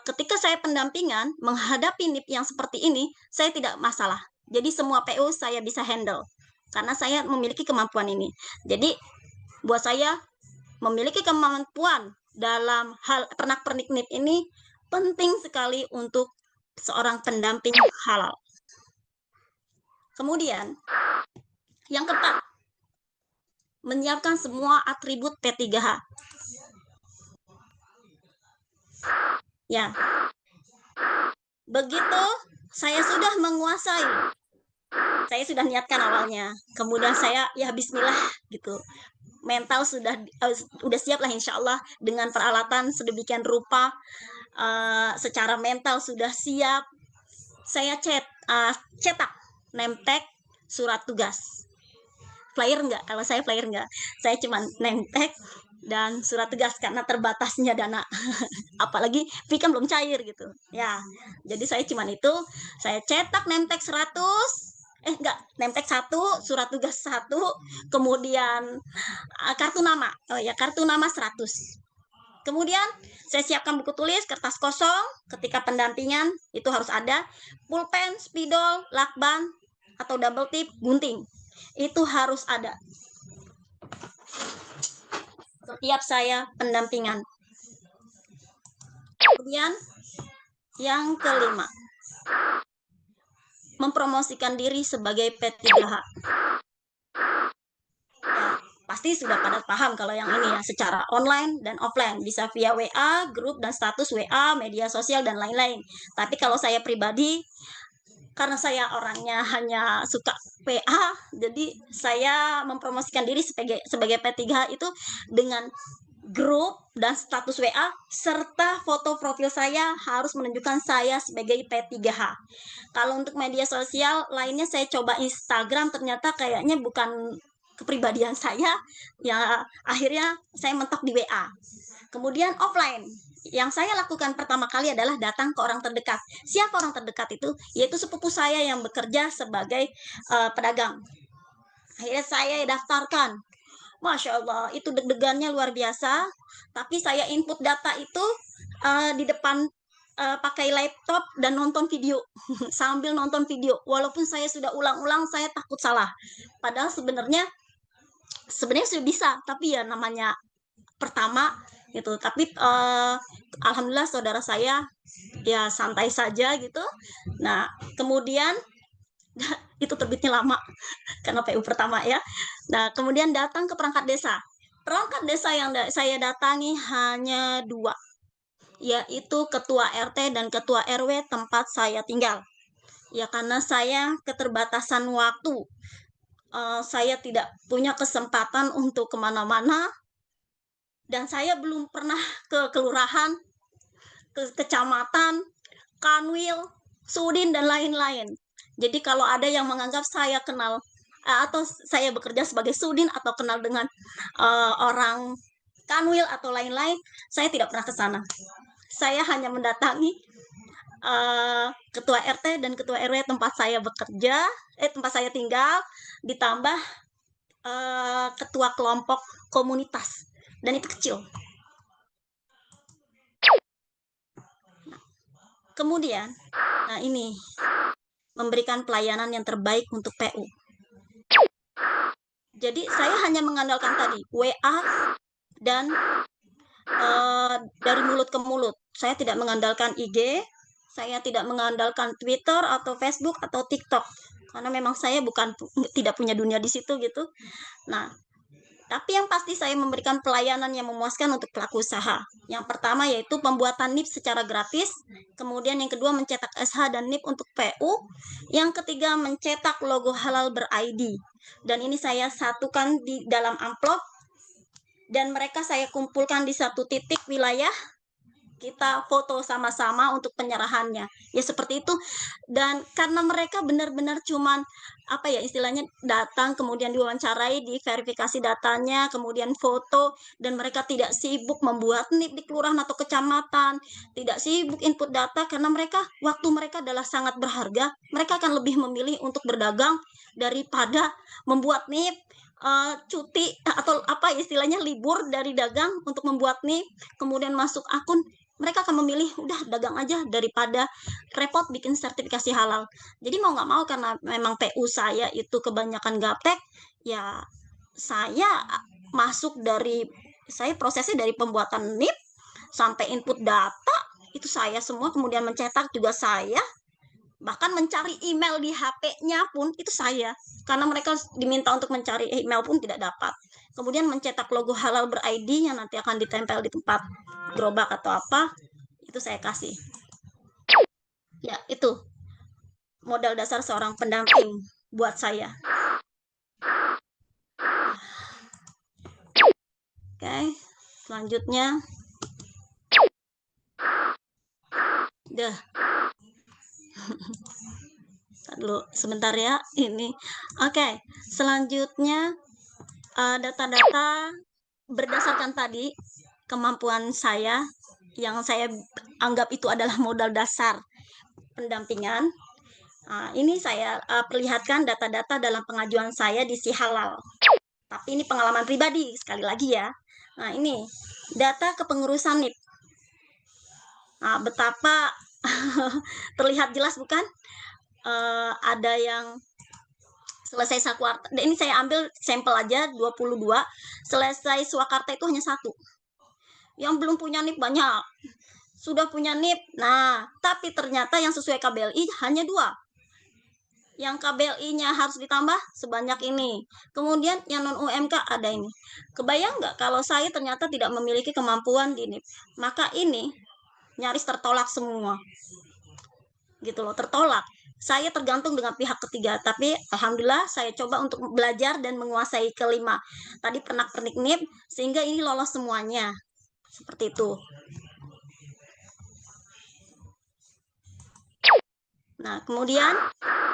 ketika saya pendampingan menghadapi NIP yang seperti ini, saya tidak masalah. Jadi semua PU saya bisa handle karena saya memiliki kemampuan ini. Jadi buat saya memiliki kemampuan dalam hal pernak-pernik NIP ini penting sekali untuk seorang pendamping halal. Kemudian yang keempat, menyiapkan semua atribut P3H. Ya. Begitu saya sudah menguasai, saya sudah niatkan awalnya. Kemudian saya ya bismillah gitu. Mental sudah siap lah insya Allah dengan peralatan sedemikian rupa, secara mental sudah siap. Saya cetak, nemtek surat tugas. Flyer enggak? Kalau saya flyer enggak. Saya cuma nemtek dan surat tugas karena terbatasnya dana. Apalagi fee kan belum cair gitu. Ya. Jadi saya cuma itu, saya cetak nemtek 100, nemtek 1, surat tugas 1, kemudian kartu nama. Oh ya, kartu nama 100. Kemudian saya siapkan buku tulis, kertas kosong, ketika pendampingan itu harus ada, pulpen, spidol, lakban, atau double tip, gunting. Itu harus ada. Setiap saya pendampingan. Kemudian yang kelima, mempromosikan diri sebagai P3H. Ya, pasti sudah pada paham kalau yang ini ya, secara online dan offline, bisa via WA, grup dan status WA, media sosial dan lain-lain. Tapi kalau saya pribadi, karena saya orangnya hanya suka PA, jadi saya mempromosikan diri sebagai P3H itu dengan grup dan status WA serta foto profil saya harus menunjukkan saya sebagai P3H. Kalau untuk media sosial lainnya saya coba Instagram, ternyata kayaknya bukan kepribadian saya, ya akhirnya saya mentok di WA. Kemudian offline, yang saya lakukan pertama kali adalah datang ke orang terdekat. Siapa orang terdekat itu? Yaitu sepupu saya yang bekerja sebagai pedagang. Akhirnya saya daftarkan. Masya Allah, itu deg-degannya luar biasa. Tapi saya input data itu di depan pakai laptop dan nonton video. Sambil nonton video. Walaupun saya sudah ulang-ulang, saya takut salah. Padahal sebenarnya sudah bisa. Tapi ya namanya pertama gitu. Tapi alhamdulillah saudara saya ya santai saja gitu. Nah, kemudian itu terbitnya lama karena PU pertama ya. Nah, kemudian datang ke perangkat desa. Perangkat desa yang saya datangi hanya 2, yaitu ketua RT dan ketua RW tempat saya tinggal. Ya karena saya keterbatasan waktu, saya tidak punya kesempatan untuk kemana-mana, dan saya belum pernah ke kelurahan, ke kecamatan, kanwil, sudin, dan lain-lain. Jadi kalau ada yang menganggap saya kenal atau saya bekerja sebagai sudin atau kenal dengan orang kanwil atau lain-lain, saya tidak pernah ke sana. Saya hanya mendatangi ketua RT dan ketua RW tempat saya bekerja, tempat saya tinggal, ditambah ketua kelompok komunitas, dan itu kecil. Kemudian, nah ini memberikan pelayanan yang terbaik untuk PU. Jadi saya hanya mengandalkan tadi WA dan dari mulut ke mulut. Saya tidak mengandalkan IG, saya tidak mengandalkan Twitter atau Facebook atau TikTok, karena memang saya tidak punya dunia di situ gitu. Nah, tapi yang pasti saya memberikan pelayanan yang memuaskan untuk pelaku usaha. Yang pertama yaitu pembuatan NIP secara gratis, kemudian yang kedua mencetak SH dan NIP untuk PU, yang ketiga mencetak logo halal ber-ID. Dan ini saya satukan di dalam amplop, dan mereka saya kumpulkan di satu titik wilayah, kita foto sama-sama untuk penyerahannya. Ya seperti itu. Dan karena mereka benar-benar cuman apa ya istilahnya datang, kemudian diwawancarai, diverifikasi datanya, kemudian foto, dan mereka tidak sibuk membuat NIP di kelurahan atau kecamatan, tidak sibuk input data, karena waktu mereka adalah sangat berharga. Mereka akan lebih memilih untuk berdagang daripada membuat NIP, cuti atau apa istilahnya libur dari dagang untuk membuat NIP, kemudian masuk akun. Mereka akan memilih udah dagang aja daripada repot bikin sertifikasi halal. Jadi mau nggak mau, karena memang PU saya itu kebanyakan gaptek, ya saya prosesnya dari pembuatan NIP sampai input data itu saya semua, kemudian mencetak juga saya, bahkan mencari email di HP-nya pun itu saya, karena mereka diminta untuk mencari email pun tidak dapat. Kemudian mencetak logo halal ber-ID yang nanti akan ditempel di tempat gerobak atau apa, itu saya kasih. Ya, itu modal dasar seorang pendamping buat saya. Oke, selanjutnya. Dah. Dulu sebentar ya ini. Oke, selanjutnya data-data berdasarkan tadi kemampuan saya yang saya anggap itu adalah modal dasar pendampingan. Ini saya perlihatkan data-data dalam pengajuan saya di Si Halal. Tapi ini pengalaman pribadi sekali lagi ya. Nah, ini data kepengurusan NIP. Nah, betapa terlihat jelas bukan? Ada yang selesai Swakarta. Ini saya ambil sampel aja 22. Selesai Swakarta itu hanya 1. Yang belum punya NIP banyak. Sudah punya NIP. Nah, tapi ternyata yang sesuai KBLI hanya 2. Yang KBLI-nya harus ditambah sebanyak ini. Kemudian yang non-UMK ada ini. Kebayang nggak kalau saya ternyata tidak memiliki kemampuan di NIP? Maka ini nyaris tertolak semua. Gitu loh, tertolak. Saya tergantung dengan pihak ketiga, tapi alhamdulillah saya coba untuk belajar dan menguasai kelima. Tadi pernak-pernik NIP, sehingga ini lolos semuanya. Seperti itu. Nah, kemudian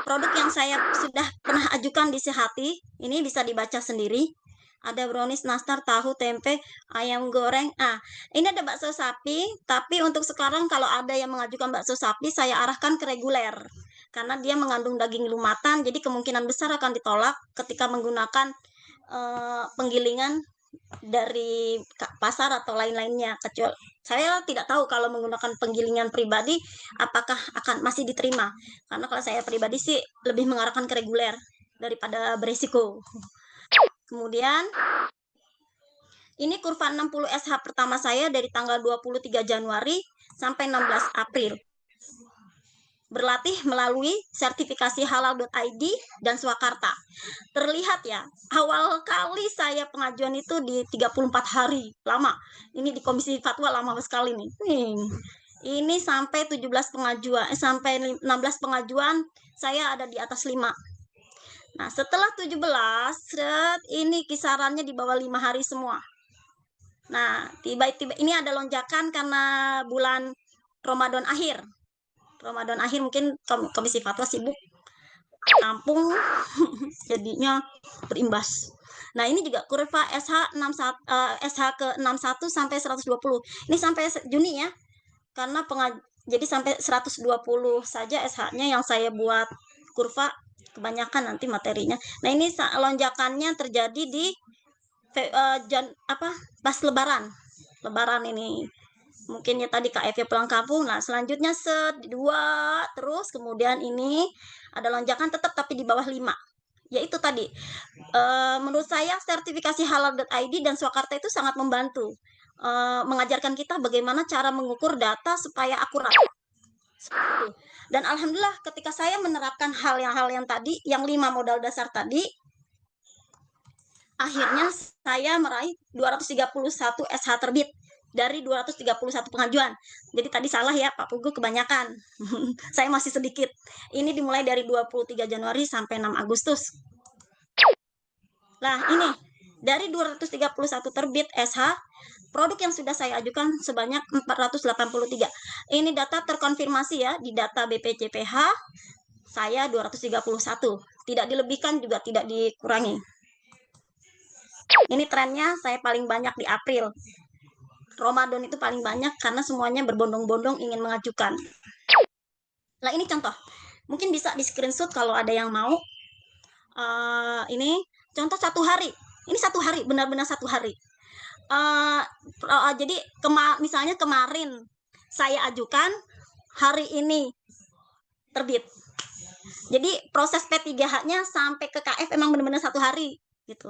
produk yang saya sudah pernah ajukan di Sehati, ini bisa dibaca sendiri. Ada brownies, nastar, tahu, tempe, ayam goreng. Ini ada bakso sapi, tapi untuk sekarang kalau ada yang mengajukan bakso sapi, saya arahkan ke reguler. Karena dia mengandung daging lumatan, jadi kemungkinan besar akan ditolak ketika menggunakan penggilingan dari pasar atau lain-lainnya. Kecuali saya tidak tahu kalau menggunakan penggilingan pribadi apakah akan masih diterima, karena kalau saya pribadi sih lebih mengarahkan ke reguler daripada beresiko. Kemudian ini kurva 60 SH pertama saya dari tanggal 23 Januari sampai 16 April. Berlatih melalui sertifikasi halal.id dan Swakarta. Terlihat ya, awal kali saya pengajuan itu di 34 hari, lama. Ini di Komisi Fatwa lama sekali nih. Ini sampai 17 pengajuan, sampai 16 pengajuan, saya ada di atas 5. Nah, setelah 17, ini kisarannya di bawah 5 hari semua. Nah, tiba-tiba ini ada lonjakan karena bulan Ramadan akhir. Ramadan akhir mungkin Komisi Fatwa sibuk kampung jadinya berimbas. Nah, ini juga kurva SH ke 61 sampai 120. Ini sampai Juni ya. Karena jadi sampai 120 saja SH-nya yang saya buat kurva, kebanyakan nanti materinya. Nah, ini lonjakannya terjadi di pas Lebaran ini. Mungkin ya tadi KFV pulang kampung. Nah, selanjutnya 2 terus, kemudian ini ada lonjakan tetap tapi di bawah 5. Yaitu tadi menurut saya sertifikasi halal.id dan Swakarta itu sangat membantu. mengajarkan kita bagaimana cara mengukur data supaya akurat. Seperti itu. Dan alhamdulillah ketika saya menerapkan hal yang tadi, yang 5 modal dasar tadi, akhirnya saya meraih 231 SH terbit dari 231 pengajuan. Jadi tadi salah ya Pak Pugu, kebanyakan. Saya masih sedikit. Ini dimulai dari 23 Januari sampai 6 Agustus. Nah, ini dari 231 terbit SH, produk yang sudah saya ajukan sebanyak 483. Ini data terkonfirmasi ya di data BPJPH, saya 231. Tidak dilebihkan juga tidak dikurangi. Ini trennya saya paling banyak di April. Ramadan itu paling banyak karena semuanya berbondong-bondong ingin mengajukan. Nah, ini contoh. Mungkin bisa di screenshot kalau ada yang mau. Ini contoh 1 hari. Ini 1 hari, benar-benar 1 hari. Jadi misalnya kemarin saya ajukan, hari ini terbit. Jadi proses P3H-nya sampai ke KF emang benar-benar 1 hari gitu.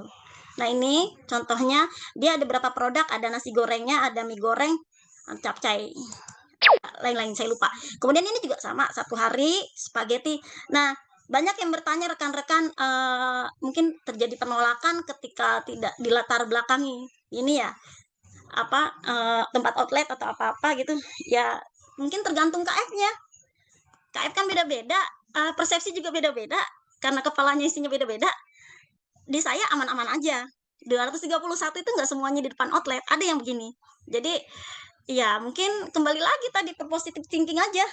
Nah, ini contohnya, dia ada berapa produk, ada nasi gorengnya, ada mie goreng, capcay, lain-lain saya lupa. Kemudian ini juga sama, 1 hari spaghetti. Nah, banyak yang bertanya rekan-rekan, mungkin terjadi penolakan ketika tidak dilatar belakangi ini ya, tempat outlet atau apa-apa gitu. Ya, mungkin tergantung KF-nya. KF kan beda-beda, persepsi juga beda-beda, karena kepalanya isinya beda-beda. Di saya aman-aman aja. 231 itu nggak semuanya di depan outlet, ada yang begini. Jadi ya mungkin kembali lagi tadi ke positive thinking aja,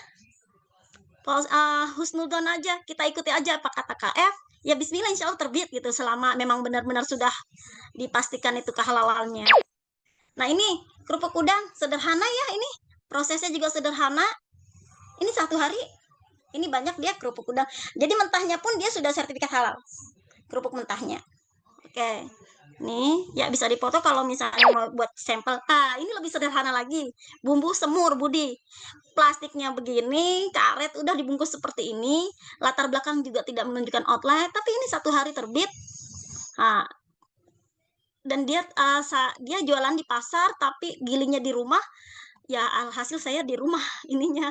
husnudon aja, kita ikuti aja apa kata KF, ya bismillah insya Allah terbit gitu, selama memang benar-benar sudah dipastikan itu kehalalannya. Nah, ini kerupuk udang sederhana ya, ini prosesnya juga sederhana. Ini 1 hari, ini banyak dia kerupuk udang. Jadi mentahnya pun dia sudah sertifikat halal. Kerupuk mentahnya. Oke. Nih, ya bisa dipoto kalau misalnya mau buat sampel. Ini lebih sederhana lagi. Bumbu semur, Budi. Plastiknya begini, karet udah dibungkus seperti ini. Latar belakang juga tidak menunjukkan outlet, tapi ini 1 hari terbit. Dan dia jualan di pasar, tapi gilingnya di rumah. Ya, alhasil saya di rumah ininya.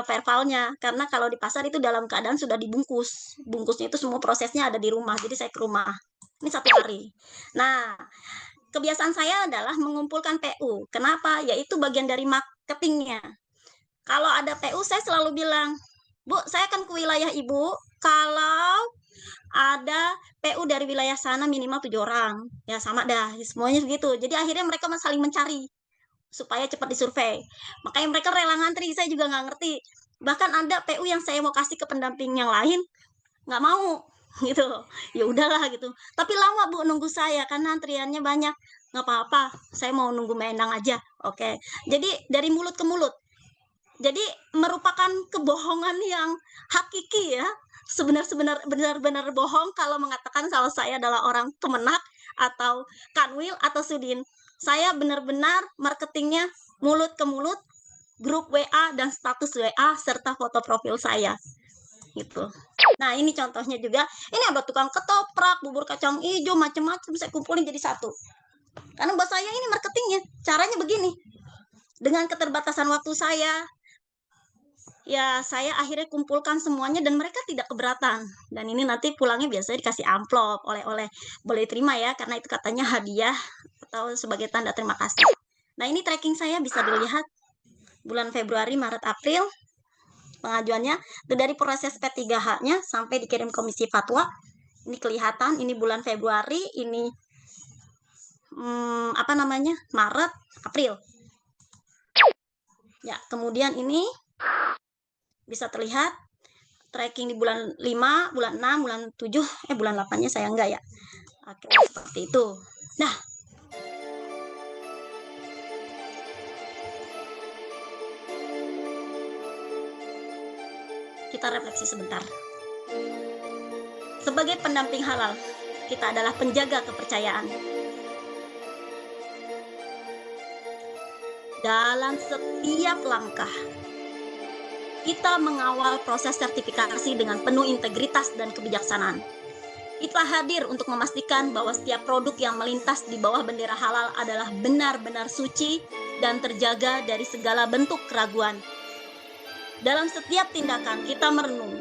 Verbalnya, karena kalau di pasar itu dalam keadaan sudah dibungkus. Bungkusnya itu semua prosesnya ada di rumah, jadi saya ke rumah. Ini 1 hari. Nah, kebiasaan saya adalah mengumpulkan PU. Kenapa? Yaitu bagian dari marketingnya. Kalau ada PU, saya selalu bilang, Bu, saya akan ke wilayah Ibu, kalau ada PU dari wilayah sana minimal 7 orang. Ya sama dah, semuanya begitu. Jadi akhirnya mereka saling mencari supaya cepat disurvei. Makanya mereka rela ngantri, saya juga nggak ngerti. Bahkan ada PU yang saya mau kasih ke pendamping yang lain, nggak mau, gitu. Ya udahlah gitu. Tapi lama Bu nunggu saya, karena antriannya banyak. Nggak apa-apa, saya mau nunggu Menang aja. Oke. Jadi dari mulut ke mulut. Jadi merupakan kebohongan yang hakiki ya. Benar-benar bohong kalau mengatakan kalau saya adalah orang Kemenak atau Kanwil atau Sudin. Saya benar-benar marketingnya mulut ke mulut, grup WA dan status WA serta foto profil saya gitu. Nah, ini contohnya juga. Ini ada tukang ketoprak, bubur kacang hijau, macam-macam saya kumpulin jadi 1. Karena buat saya ini marketingnya, caranya begini. Dengan keterbatasan waktu saya, ya saya akhirnya kumpulkan semuanya dan mereka tidak keberatan. Dan ini nanti pulangnya biasanya dikasih amplop, oleh-oleh. Boleh terima ya, karena itu katanya hadiah atau sebagai tanda terima kasih. Nah, ini tracking saya bisa dilihat bulan Februari, Maret, April pengajuannya. Itu dari proses P3H-nya sampai dikirim komisi fatwa. Ini kelihatan, ini bulan Februari, ini Maret, April. Ya, kemudian ini bisa terlihat tracking di bulan 5, bulan 6, bulan 7, bulan 8-nya saya enggak ya. Oke, seperti itu. Nah, kita refleksi sebentar. Sebagai pendamping halal, kita adalah penjaga kepercayaan. Dalam setiap langkah, kita mengawal proses sertifikasi dengan penuh integritas dan kebijaksanaan. Kita hadir untuk memastikan bahwa setiap produk yang melintas di bawah bendera halal adalah benar-benar suci dan terjaga dari segala bentuk keraguan. Dalam setiap tindakan kita merenung,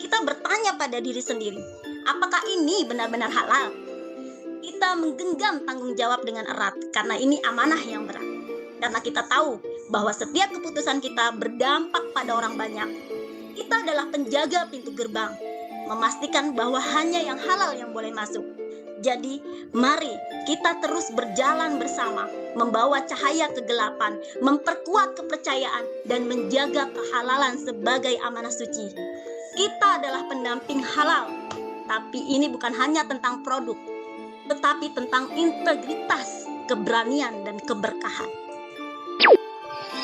kita bertanya pada diri sendiri, apakah ini benar-benar halal? Kita menggenggam tanggung jawab dengan erat karena ini amanah yang berat. Karena kita tahu bahwa setiap keputusan kita berdampak pada orang banyak. Kita adalah penjaga pintu gerbang, memastikan bahwa hanya yang halal yang boleh masuk. Jadi, mari kita terus berjalan bersama, membawa cahaya kegelapan, memperkuat kepercayaan, dan menjaga kehalalan sebagai amanah suci. Kita adalah pendamping halal, tapi ini bukan hanya tentang produk, tetapi tentang integritas, keberanian, dan keberkahan.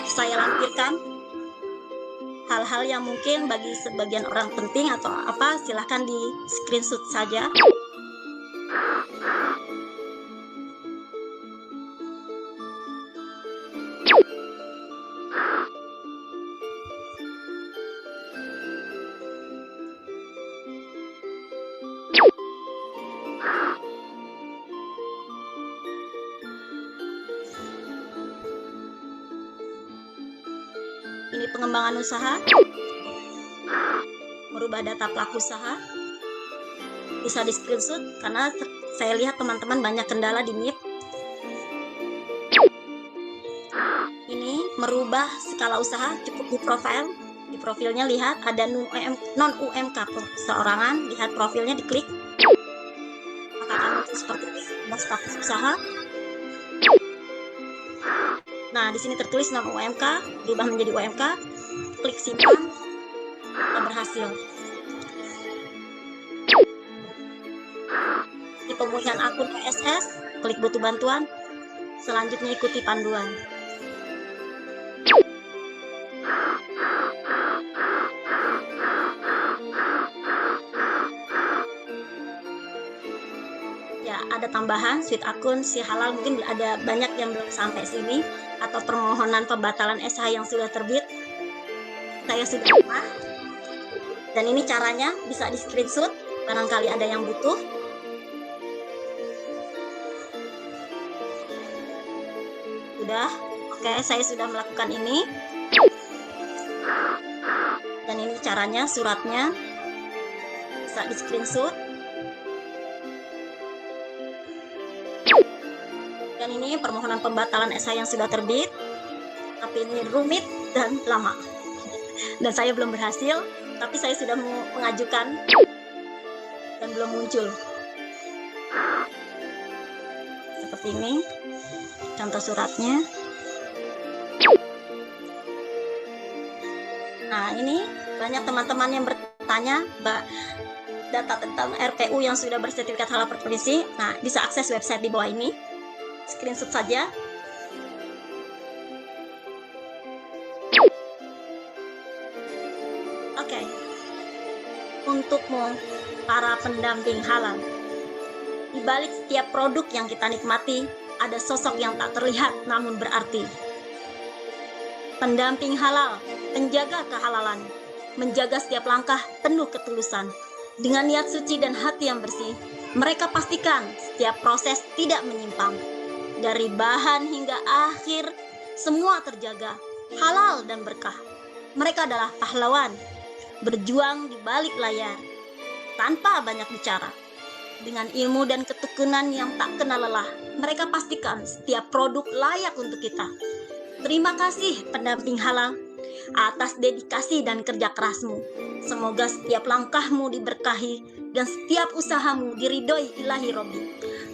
Saya lampirkan hal-hal yang mungkin bagi sebagian orang penting atau apa, silahkan di screenshot saja. Ini pengembangan usaha, merubah data pelaku usaha, bisa di screenshot karena saya lihat teman-teman banyak kendala di NIP. Ini merubah skala usaha, cukup di profil. Di profilnya lihat ada non UMK perorangan, lihat profilnya, diklik maka akan muncul seperti ini, status usaha. Nah, di sini tertulis non UMK, berubah menjadi UMK, klik simpan, dan berhasil. Di pemulihan akun PSS, klik butuh bantuan, selanjutnya ikuti panduan. Ya, ada tambahan, suite akun si halal, mungkin ada banyak yang belum sampai sini, atau permohonan pembatalan SH yang sudah terbit. Saya sudah lupa. Dan ini caranya, bisa di screenshot, barangkali ada yang butuh. Sudah, oke, saya sudah melakukan ini. Dan ini caranya, suratnya, bisa di screenshot. Dan ini permohonan pembatalan SH yang sudah terbit, tapi ini rumit dan lama. Dan saya belum berhasil, tapi saya sudah mengajukan dan belum muncul. Seperti ini, contoh suratnya. Nah, ini banyak teman-teman yang bertanya, data tentang RPU yang sudah bersertifikat halal provinsi. Nah, bisa akses website di bawah ini. Screenshot saja. Oke. Untukmu, para pendamping halal, di balik setiap produk yang kita nikmati, ada sosok yang tak terlihat namun berarti. Pendamping halal, penjaga kehalalan, menjaga setiap langkah penuh ketulusan. Dengan niat suci dan hati yang bersih, mereka pastikan setiap proses tidak menyimpang. Dari bahan hingga akhir, semua terjaga, halal dan berkah. Mereka adalah pahlawan, berjuang di balik layar, tanpa banyak bicara. Dengan ilmu dan ketekunan yang tak kenal lelah, mereka pastikan setiap produk layak untuk kita. Terima kasih pendamping halal, atas dedikasi dan kerja kerasmu. Semoga setiap langkahmu diberkahi, dan setiap usahamu diridhoi ilahi Robbi.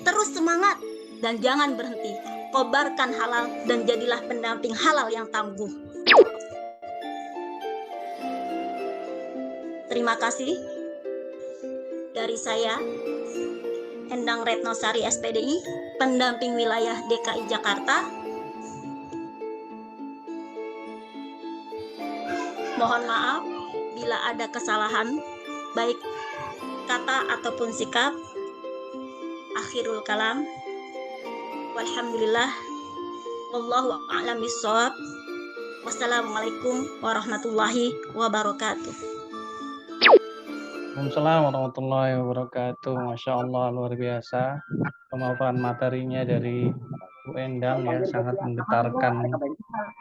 Terus semangat, dan jangan berhenti, kobarkan halal dan jadilah pendamping halal yang tangguh. Terima kasih dari saya, Endang Retnosari SPDI, pendamping wilayah DKI Jakarta. Mohon maaf bila ada kesalahan, baik kata ataupun sikap. Akhirul kalam. Walhamdulillah, wallahu a'lam bishawab. Wassalamualaikum warahmatullahi wabarakatuh. Waalaikumsalam warahmatullahi wabarakatuh. Masya Allah, luar biasa. Pemaparan materinya dari Bu Endang ya, sangat menggetarkan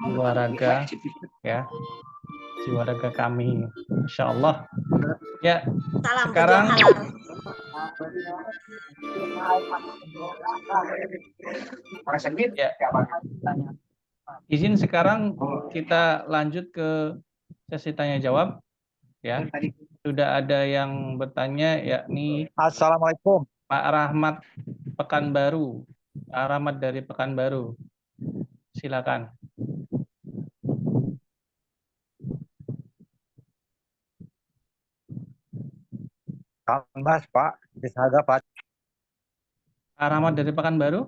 jiwa raga ya, jiwa raga kami. Masya Allah. Ya, Salam sekarang pejuang halal. ya, izin sekarang kita lanjut ke sesi tanya jawab ya. Sudah ada yang bertanya yakni Assalamualaikum. Pak Rahmat Pekanbaru. Pak Rahmat dari Pekanbaru. Silakan. Kang Mas, Pak. Bisa Pak. Pak Rahmat dari Pekanbaru.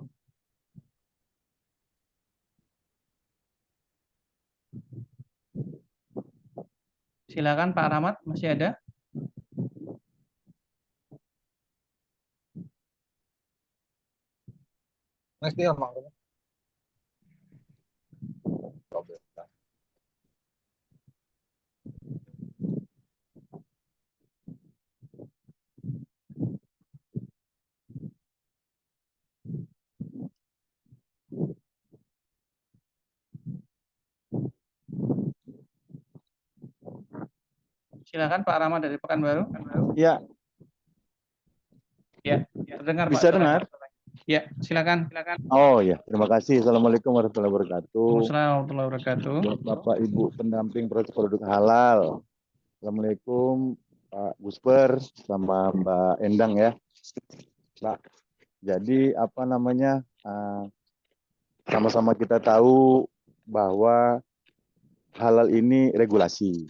Silakan Pak Rahmat, masih ada? Mesti omong. Silakan Pak Rahmat dari Pekanbaru. Ya, Ya, terdengar Pak. bisa dengar? Ya, silakan. Oh ya, terima kasih. Assalamualaikum warahmatullahi wabarakatuh. Waalaikumsalam warahmatullahi wabarakatuh. Buat Bapak Ibu pendamping proses produk halal. Assalamualaikum Pak Gusper sama Mbak Endang ya. Pak, jadi apa namanya? Sama-sama kita tahu bahwa halal ini regulasi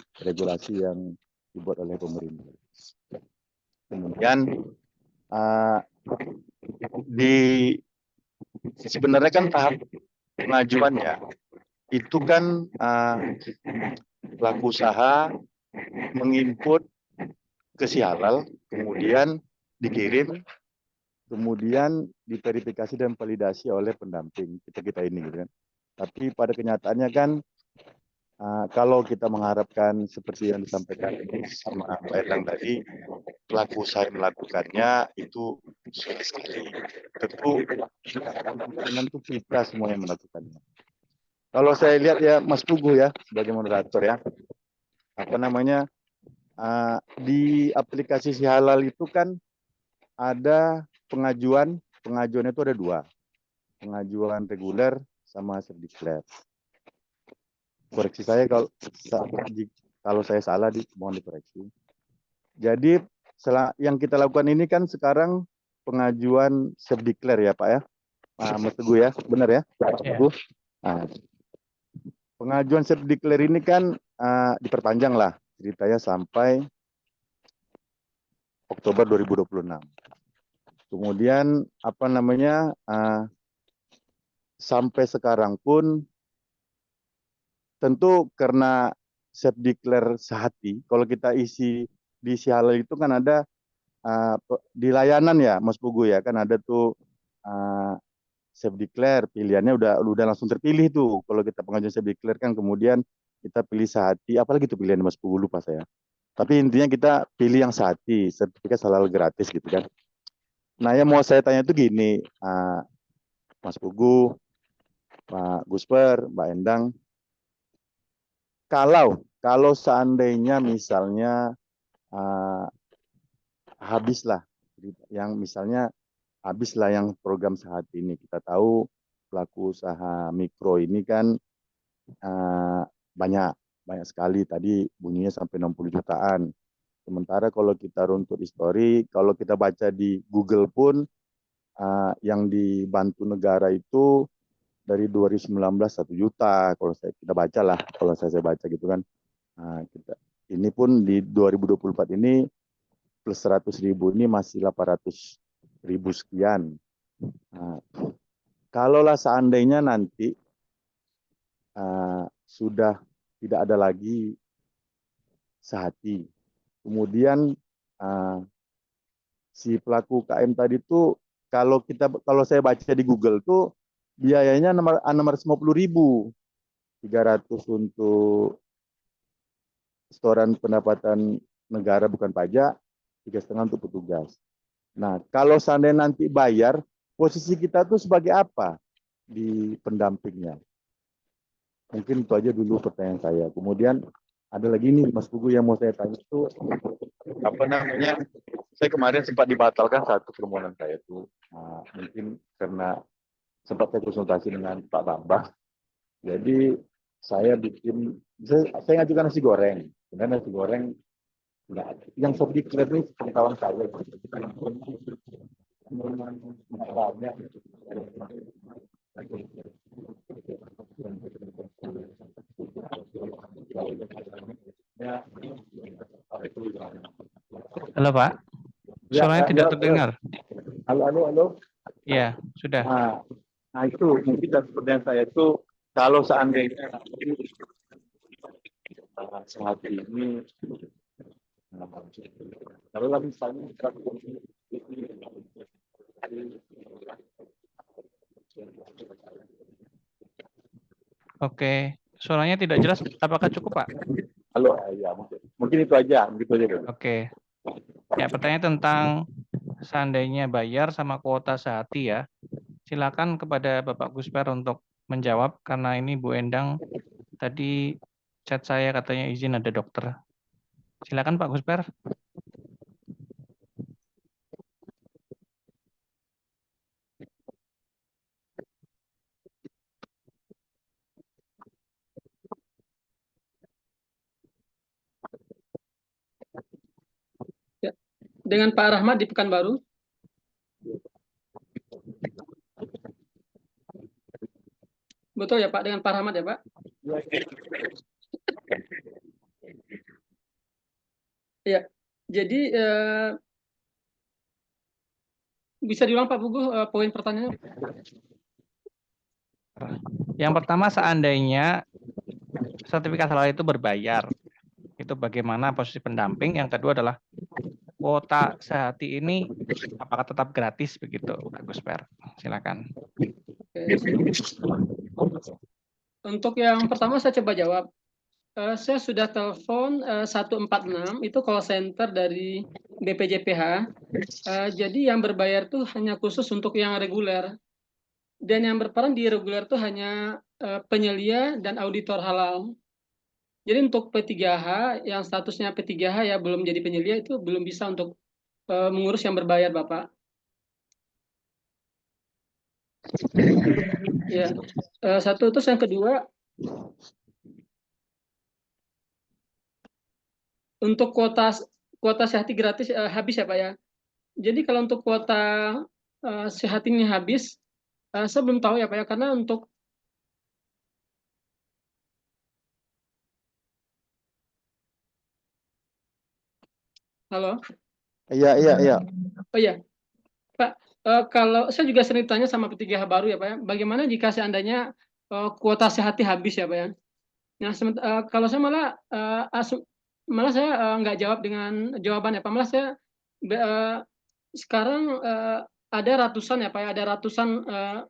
yang dibuat oleh pemerintah. Kemudian sebenarnya kan tahap pengajuannya itu kan pelaku usaha menginput ke si halal, kemudian dikirim, kemudian diverifikasi dan validasi oleh pendamping kita ini, gitu kan. Tapi pada kenyataannya kan kalau kita mengharapkan seperti yang disampaikan sama Pak Erlang tadi, pelaku usaha yang melakukannya itu sulit sekali. Tentu itu kita semua yang melakukannya. Kalau saya lihat ya Mas Pugu ya sebagai moderator ya, apa namanya di aplikasi si halal itu kan ada pengajuannya itu ada dua, pengajuan reguler sama self-declare. Koreksi saya kalau saya salah, mohon dikoreksi. Jadi yang kita lakukan ini kan sekarang pengajuan self-declare ya Pak ya, Mas Teguh ya, benar ya Pak Teguh? Nah, pengajuan self-declare ini kan diperpanjang lah ceritanya sampai Oktober 2026. Kemudian apa namanya sampai sekarang pun tentu karena self-declare sehati, kalau kita isi di si halal itu kan ada di layanan ya Mas Pugu ya, kan ada tuh self-declare, pilihannya udah langsung terpilih tuh. Kalau kita pengajuan self-declare kan kemudian kita pilih sehati, apalagi itu pilihan Mas Pugu, lupa saya. Tapi intinya kita pilih yang sehati, sertifikat halal gratis gitu kan. Nah yang mau saya tanya itu gini, Mas Pugu, Pak Gusper, Mbak Endang, kalau seandainya misalnya habislah yang program saat ini, kita tahu pelaku usaha mikro ini kan banyak sekali, tadi bunyinya sampai 60 jutaan. Sementara kalau kita runtut histori, kalau kita baca di Google pun yang dibantu negara itu dari 2019 1 juta, kalau kita baca lah, kalau saya baca gitu kan. Ini pun di 2024 ini plus 100.000 ini masih 800.000 sekian. Kalaulah seandainya nanti sudah tidak ada lagi sehati, kemudian si pelaku UKM tadi tuh kalau saya baca di Google tuh biayanya 650.000, 300 untuk setoran pendapatan negara bukan pajak, 3,5 untuk petugas. Nah, kalau seandainya nanti bayar, posisi kita tuh sebagai apa di pendampingnya? Mungkin itu aja dulu pertanyaan saya. Kemudian ada lagi nih Mas Pugu yang mau saya tanya itu apa namanya? Saya kemarin sempat dibatalkan satu permohonan saya itu. Nah, mungkin karena sempat saya konsultasi dengan Pak Bambang. Jadi saya ngajukan nasi goreng. Sebenarnya nasi goreng yang sop declare ini pengetahuan saya. Halo Pak, suaranya tidak terdengar. Halo. Ya, sudah. Nah itu mungkin dan pertanyaan saya itu kalau seandainya saat ini kalau misalnya Oke, suaranya tidak jelas. Apakah cukup Pak? halo ya mungkin itu aja gitu aja. Oke. Ya, pertanyaan tentang seandainya bayar sama kuota sehati ya. Silakan kepada Bapak Gusper untuk menjawab karena ini Bu Endang tadi chat saya katanya izin ada dokter. Silakan Pak Gusper. Ya. Dengan Pak Rahmat di Pekanbaru. Betul ya Pak, dengan Pak Rahmat ya Pak? Ya, jadi bisa diulang Pak Pugu poin pertanyaannya? Yang pertama, seandainya sertifikat halal itu berbayar, itu bagaimana posisi pendamping? Yang kedua adalah kuota sehati ini apakah tetap gratis begitu, Pak Gusper? Silakan. Untuk yang pertama saya coba jawab. Saya sudah telepon 146 itu call center dari BPJPH. Jadi yang berbayar tuh hanya khusus untuk yang reguler. Dan yang berperan di reguler tuh hanya penyelia dan auditor halal. Jadi untuk P3H yang statusnya P3H ya belum jadi penyelia itu belum bisa untuk mengurus yang berbayar Bapak. Ya, satu terus yang kedua untuk kuota sehati gratis habis ya Pak ya. Jadi kalau untuk kuota sehat ini habis, saya belum tahu ya Pak ya karena untuk halo. Iya. Oh iya, Pak. Kalau saya juga sering tanya sama P3H baru ya Pak ya, bagaimana jika seandainya kuota sehati habis ya Pak ya. Nah, kalau saya malah saya nggak jawab dengan jawaban ya Pak. Malah saya sekarang ada ratusan ya Pak ya, ada ratusan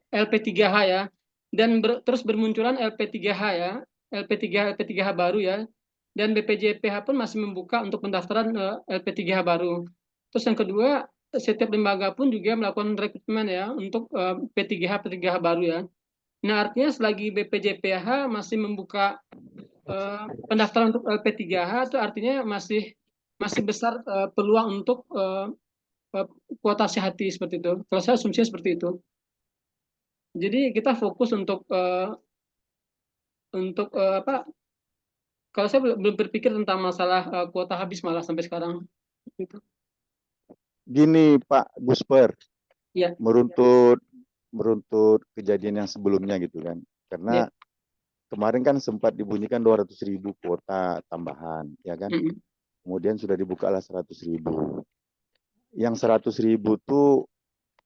LP3H ya, dan terus bermunculan LP3H ya, LP3H baru ya, dan BPJPH pun masih membuka untuk pendaftaran LP3H baru. Terus yang kedua, setiap lembaga pun juga melakukan rekrutmen ya untuk P3H baru ya. Nah, artinya selagi BPJPH masih membuka pendaftaran untuk LP3H itu artinya masih besar peluang untuk kuota sehati seperti itu. Kalau saya asumsinya seperti itu. Jadi kita fokus untuk apa? Kalau saya belum berpikir tentang masalah kuota habis malah sampai sekarang. Gitu. Gini Pak Gusper, Ya. meruntut kejadian yang sebelumnya gitu kan, karena kemarin kan sempat dibunyikan 200.000 kuota tambahan, ya kan? Kemudian sudah dibuka lah 100.000. Yang 100.000 tuh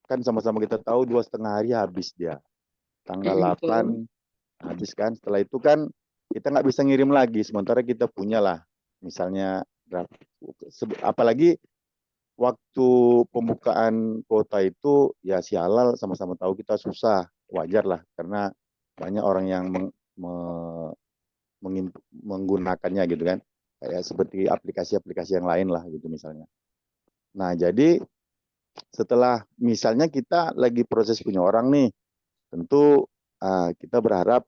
kan sama-sama kita tahu 2,5 hari habis dia. Tanggal 8 habis kan. Setelah itu kan kita nggak bisa ngirim lagi. Sementara kita punya lah, misalnya, apalagi waktu pembukaan kuota itu ya si halal sama-sama tahu kita susah, wajar lah karena banyak orang yang menggunakannya gitu kan, kayak seperti aplikasi-aplikasi yang lain lah gitu misalnya. Nah, jadi setelah misalnya kita lagi proses punya orang nih, tentu kita berharap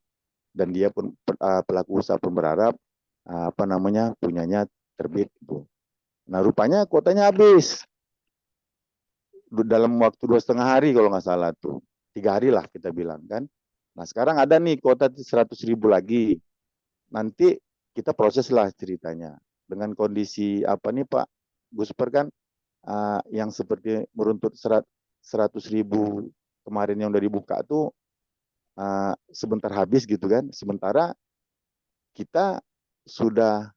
dan dia pun pelaku usaha pun berharap apa namanya punyanya terbit. Nah, rupanya kuotanya habis dalam waktu 2,5 hari kalau nggak salah tuh, 3 hari lah kita bilang kan. Nah, sekarang ada nih kuota 100.000 lagi. Nanti kita proses lah ceritanya dengan kondisi apa nih Pak Gusper kan yang seperti meruntut 100.000 kemarin yang udah dibuka tuh sebentar habis gitu kan. Sementara kita sudah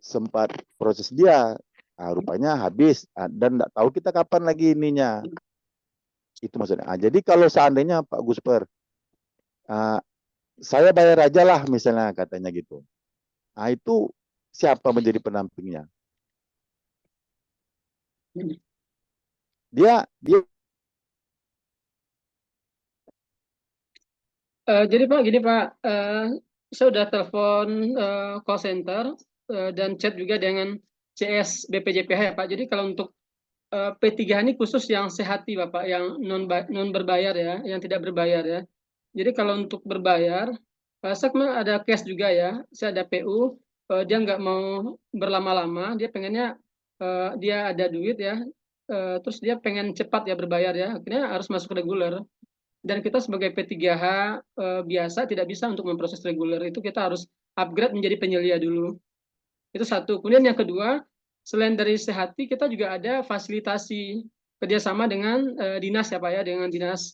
sempat proses dia, rupanya habis dan nggak tahu kita kapan lagi ininya. Itu maksudnya. Jadi kalau seandainya Pak Gusper, saya bayar aja lah misalnya katanya gitu. Nah itu siapa menjadi pendampingnya? Dia Jadi Pak, gini Pak, saya sudah telepon call center dan chat juga dengan CS BPJPH ya Pak. Jadi kalau untuk P3H ini khusus yang sehati Bapak, yang non berbayar ya, yang tidak berbayar ya. Jadi kalau untuk berbayar, saya kemarin ada case juga ya, saya ada PU, dia nggak mau berlama-lama, dia pengennya dia ada duit ya, terus dia pengen cepat ya berbayar ya, akhirnya harus masuk reguler. Dan kita sebagai P3H biasa tidak bisa untuk memproses reguler, itu kita harus upgrade menjadi penyelia dulu. Itu satu. Kemudian yang kedua, selain dari sehati, kita juga ada fasilitasi kerjasama dengan dinas ya Pak ya, dengan dinas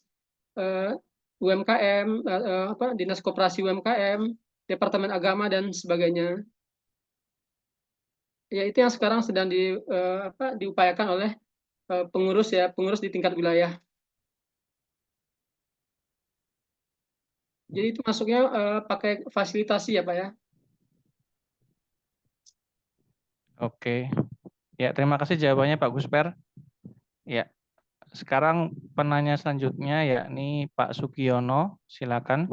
UMKM, dinas koperasi UMKM, Departemen Agama dan sebagainya. Ya itu yang sekarang sedang diupayakan oleh pengurus ya, pengurus di tingkat wilayah. Jadi itu masuknya pakai fasilitasi ya Pak ya. Oke. Ya, terima kasih jawabannya Pak Gusper. Ya, sekarang penanya selanjutnya yakni Pak Sugiono, silakan.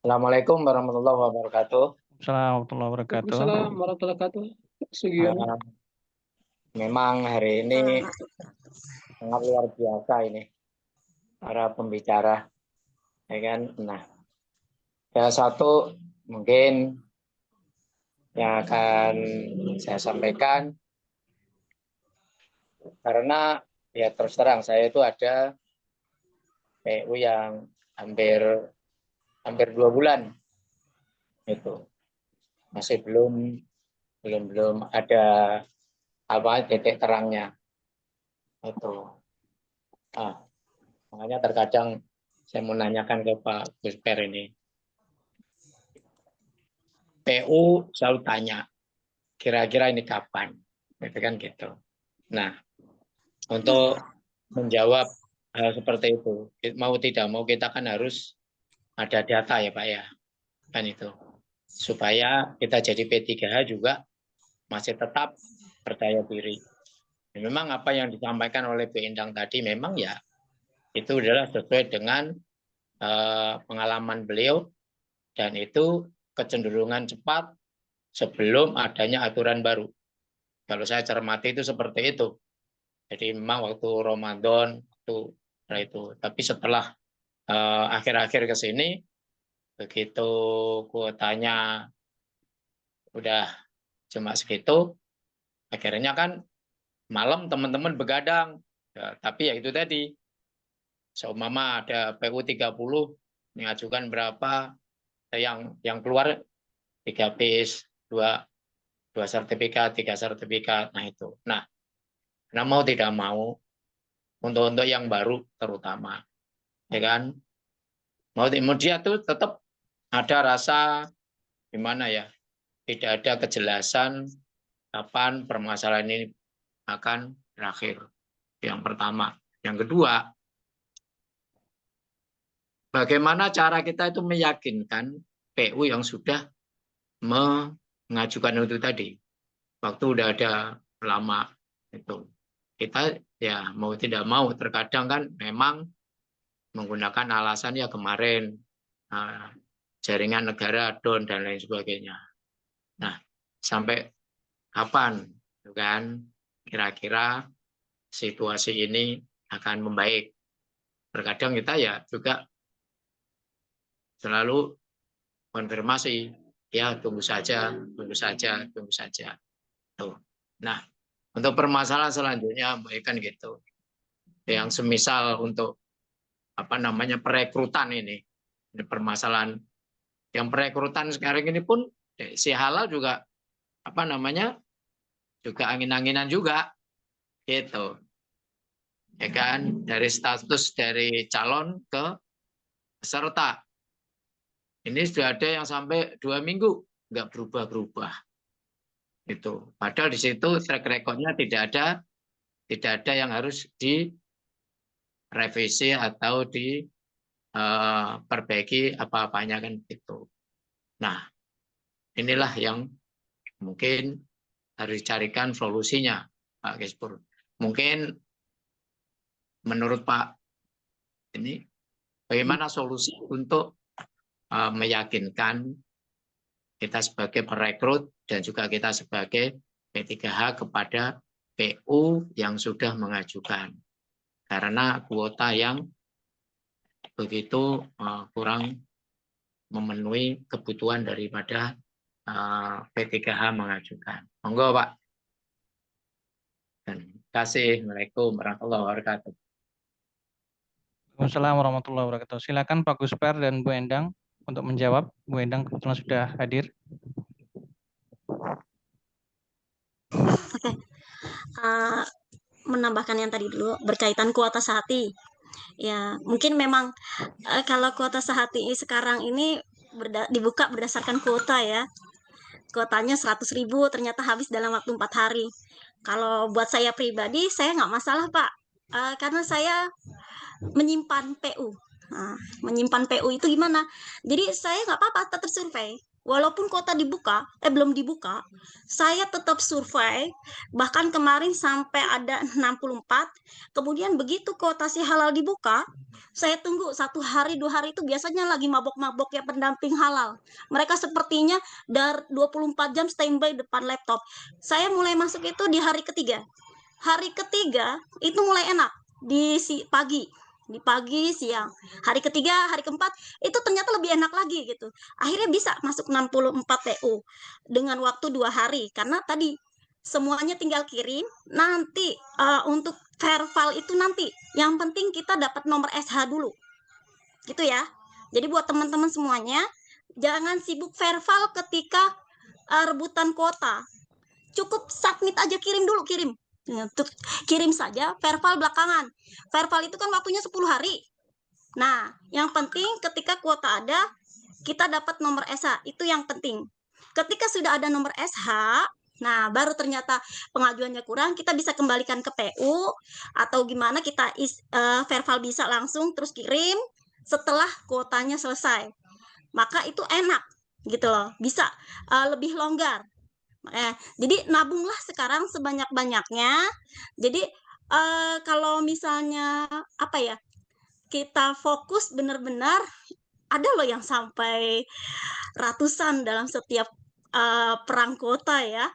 Assalamualaikum warahmatullahi wabarakatuh. Assalamualaikum warahmatullahi wabarakatuh. Waalaikumsalam warahmatullahi wabarakatuh. Sugiono. Memang hari ini sangat luar biasa ini para pembicara, ya kan. Nah, ada satu mungkin yang akan saya sampaikan karena ya terus terang saya itu ada PU yang hampir 2 bulan itu masih belum ada apa titik terangnya itu. Makanya terkadang saya mau nanyakan ke Pak Gusper ini. PU selalu tanya, kira-kira ini kapan? Itu kan gitu. Nah, untuk menjawab hal seperti itu, mau tidak mau kita kan harus ada data ya Pak ya, kan itu. Supaya kita jadi P3H juga masih tetap percaya diri. Dan memang apa yang disampaikan oleh Bu Endang tadi memang ya itu adalah sesuai dengan pengalaman beliau dan itu kecenderungan cepat sebelum adanya aturan baru. Kalau saya cermati itu seperti itu. Jadi memang waktu Ramadan itu, tapi setelah akhir-akhir ke sini begitu kuotanya udah cuma segitu, akhirnya kan malam teman-teman begadang. Ya, tapi ya itu tadi. Seumpama ada PU 30 mengajukan berapa yang keluar 3 piece, 2 sertifikat, 3 sertifikat. Nah itu. Nah, karena mau tidak mau untuk yang baru terutama, ya kan? Mau dia tuh tetap ada rasa gimana ya? Tidak ada kejelasan kapan permasalahan ini akan berakhir. Yang pertama, yang kedua, bagaimana cara kita itu meyakinkan PU yang sudah mengajukan itu tadi, waktu udah ada lama itu. Kita ya mau tidak mau terkadang kan memang menggunakan alasan ya kemarin jaringan negara down dan lain sebagainya. Nah, sampai kapan, kan? Kira-kira situasi ini akan membaik. Terkadang kita ya juga selalu konfirmasi, ya tunggu saja, tunggu saja, tunggu saja. Tuh. Nah, untuk permasalahan selanjutnya, kan gitu. Yang semisal untuk perekrutan ini permasalahan. Yang perekrutan sekarang ini pun si halal juga juga angin-anginan juga, gitu. Ya kan, dari status dari calon ke peserta. Ini sudah ada yang sampai 2 minggu nggak berubah-berubah. Itu. Padahal di situ track record-nya tidak ada yang harus direvisi atau diperbaiki apa-apanya kan gitu. Nah, inilah yang mungkin harus dicarikan solusinya, Pak Gespur. Mungkin menurut Pak ini bagaimana solusi untuk meyakinkan kita sebagai perekrut dan juga kita sebagai P3H kepada PU yang sudah mengajukan, karena kuota yang begitu kurang memenuhi kebutuhan daripada P3H mengajukan. Monggo Pak. Terima kasih. Assalamualaikum warahmatullahi wabarakatuh. Waalaikumsalam warahmatullahi wabarakatuh. Silakan Pak Gusper dan Bu Endang untuk menjawab. Bu Endang kebetulan sudah hadir. Oke. Menambahkan yang tadi dulu berkaitan kuota sehati. Ya, mungkin memang kalau kuota sehati sekarang ini dibuka berdasarkan kuota ya. Kuotanya 100.000 ternyata habis dalam waktu 4 hari. Kalau buat saya pribadi, saya nggak masalah Pak. Karena saya menyimpan PU. Nah, menyimpan PU itu gimana? Jadi saya nggak apa-apa tetap survei. Walaupun kuota dibuka, belum dibuka, saya tetap survei. Bahkan kemarin sampai ada 64. Kemudian begitu kuota si halal dibuka, saya tunggu 1 hari 2 hari itu biasanya lagi mabok-mabok ya pendamping halal. Mereka sepertinya dari 24 jam standby depan laptop. Saya mulai masuk itu di hari ketiga. Hari ketiga itu mulai enak di pagi siang. Hari ketiga, hari keempat itu ternyata lebih enak lagi gitu. Akhirnya bisa masuk 64 PU dengan waktu 2 hari karena tadi semuanya tinggal kirim. Nanti untuk verval itu nanti yang penting kita dapat nomor SH dulu. Gitu ya. Jadi buat teman-teman semuanya jangan sibuk verval ketika rebutan kuota. Cukup submit aja, kirim dulu, kirim saja, verval belakangan. Verval itu kan waktunya 10 hari. Nah, yang penting ketika kuota ada, kita dapat nomor SH, itu yang penting. Ketika sudah ada nomor SH, nah baru ternyata pengajuannya kurang, kita bisa kembalikan ke PU, atau gimana kita verval bisa langsung terus kirim setelah kuotanya selesai. Maka itu enak gitu loh, bisa lebih longgar. Jadi nabunglah sekarang sebanyak-banyaknya. Jadi kalau misalnya kita fokus benar-benar, ada loh yang sampai ratusan dalam setiap perang kuota ya.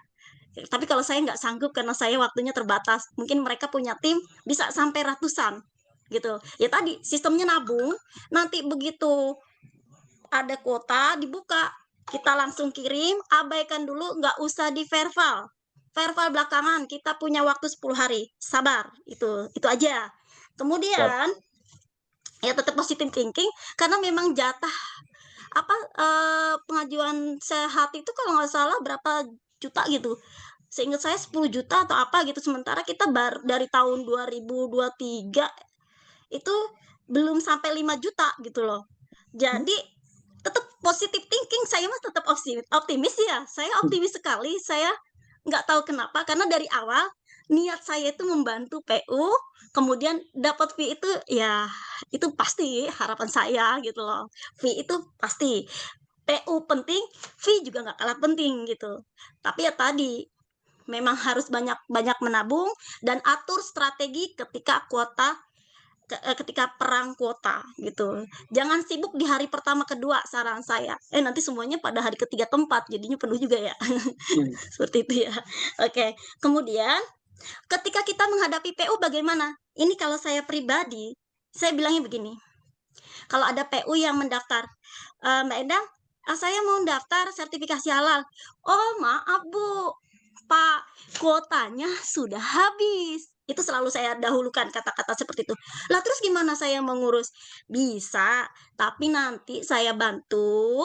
Tapi kalau saya nggak sanggup karena saya waktunya terbatas. Mungkin mereka punya tim bisa sampai ratusan gitu. Ya tadi sistemnya nabung. Nanti begitu ada kuota dibuka, kita langsung kirim, abaikan dulu, nggak usah di verval. Verval belakangan, kita punya waktu 10 hari. Sabar, itu aja. Kemudian, ya tetap positive thinking, karena memang jatah pengajuan sehat itu kalau nggak salah berapa juta gitu. Seingat saya 10 juta atau apa gitu. Sementara kita dari tahun 2023 itu belum sampai 5 juta gitu loh. Jadi tetap positive thinking, saya mas tetap optimis ya. Saya optimis sekali. Saya nggak tahu kenapa, karena dari awal niat saya itu membantu PU, kemudian dapat fee itu ya itu pasti harapan saya gitu loh. Fee itu pasti. PU penting, fee juga nggak kalah penting gitu. Tapi ya tadi memang harus banyak-banyak menabung dan atur strategi ketika kuota ketika perang kuota gitu. Jangan sibuk di hari pertama kedua, saran saya. Nanti semuanya pada hari ketiga keempat jadinya penuh juga ya. Seperti itu ya. Oke. Kemudian ketika kita menghadapi PU bagaimana? Ini kalau saya pribadi, saya bilangnya begini. Kalau ada PU yang mendaftar, Mbak Endang, saya mau daftar sertifikasi halal. Oh, maaf Bu, Pak, kuotanya sudah habis. Itu selalu saya dahulukan kata-kata seperti itu. Lah terus gimana saya mengurus? Bisa, tapi nanti saya bantu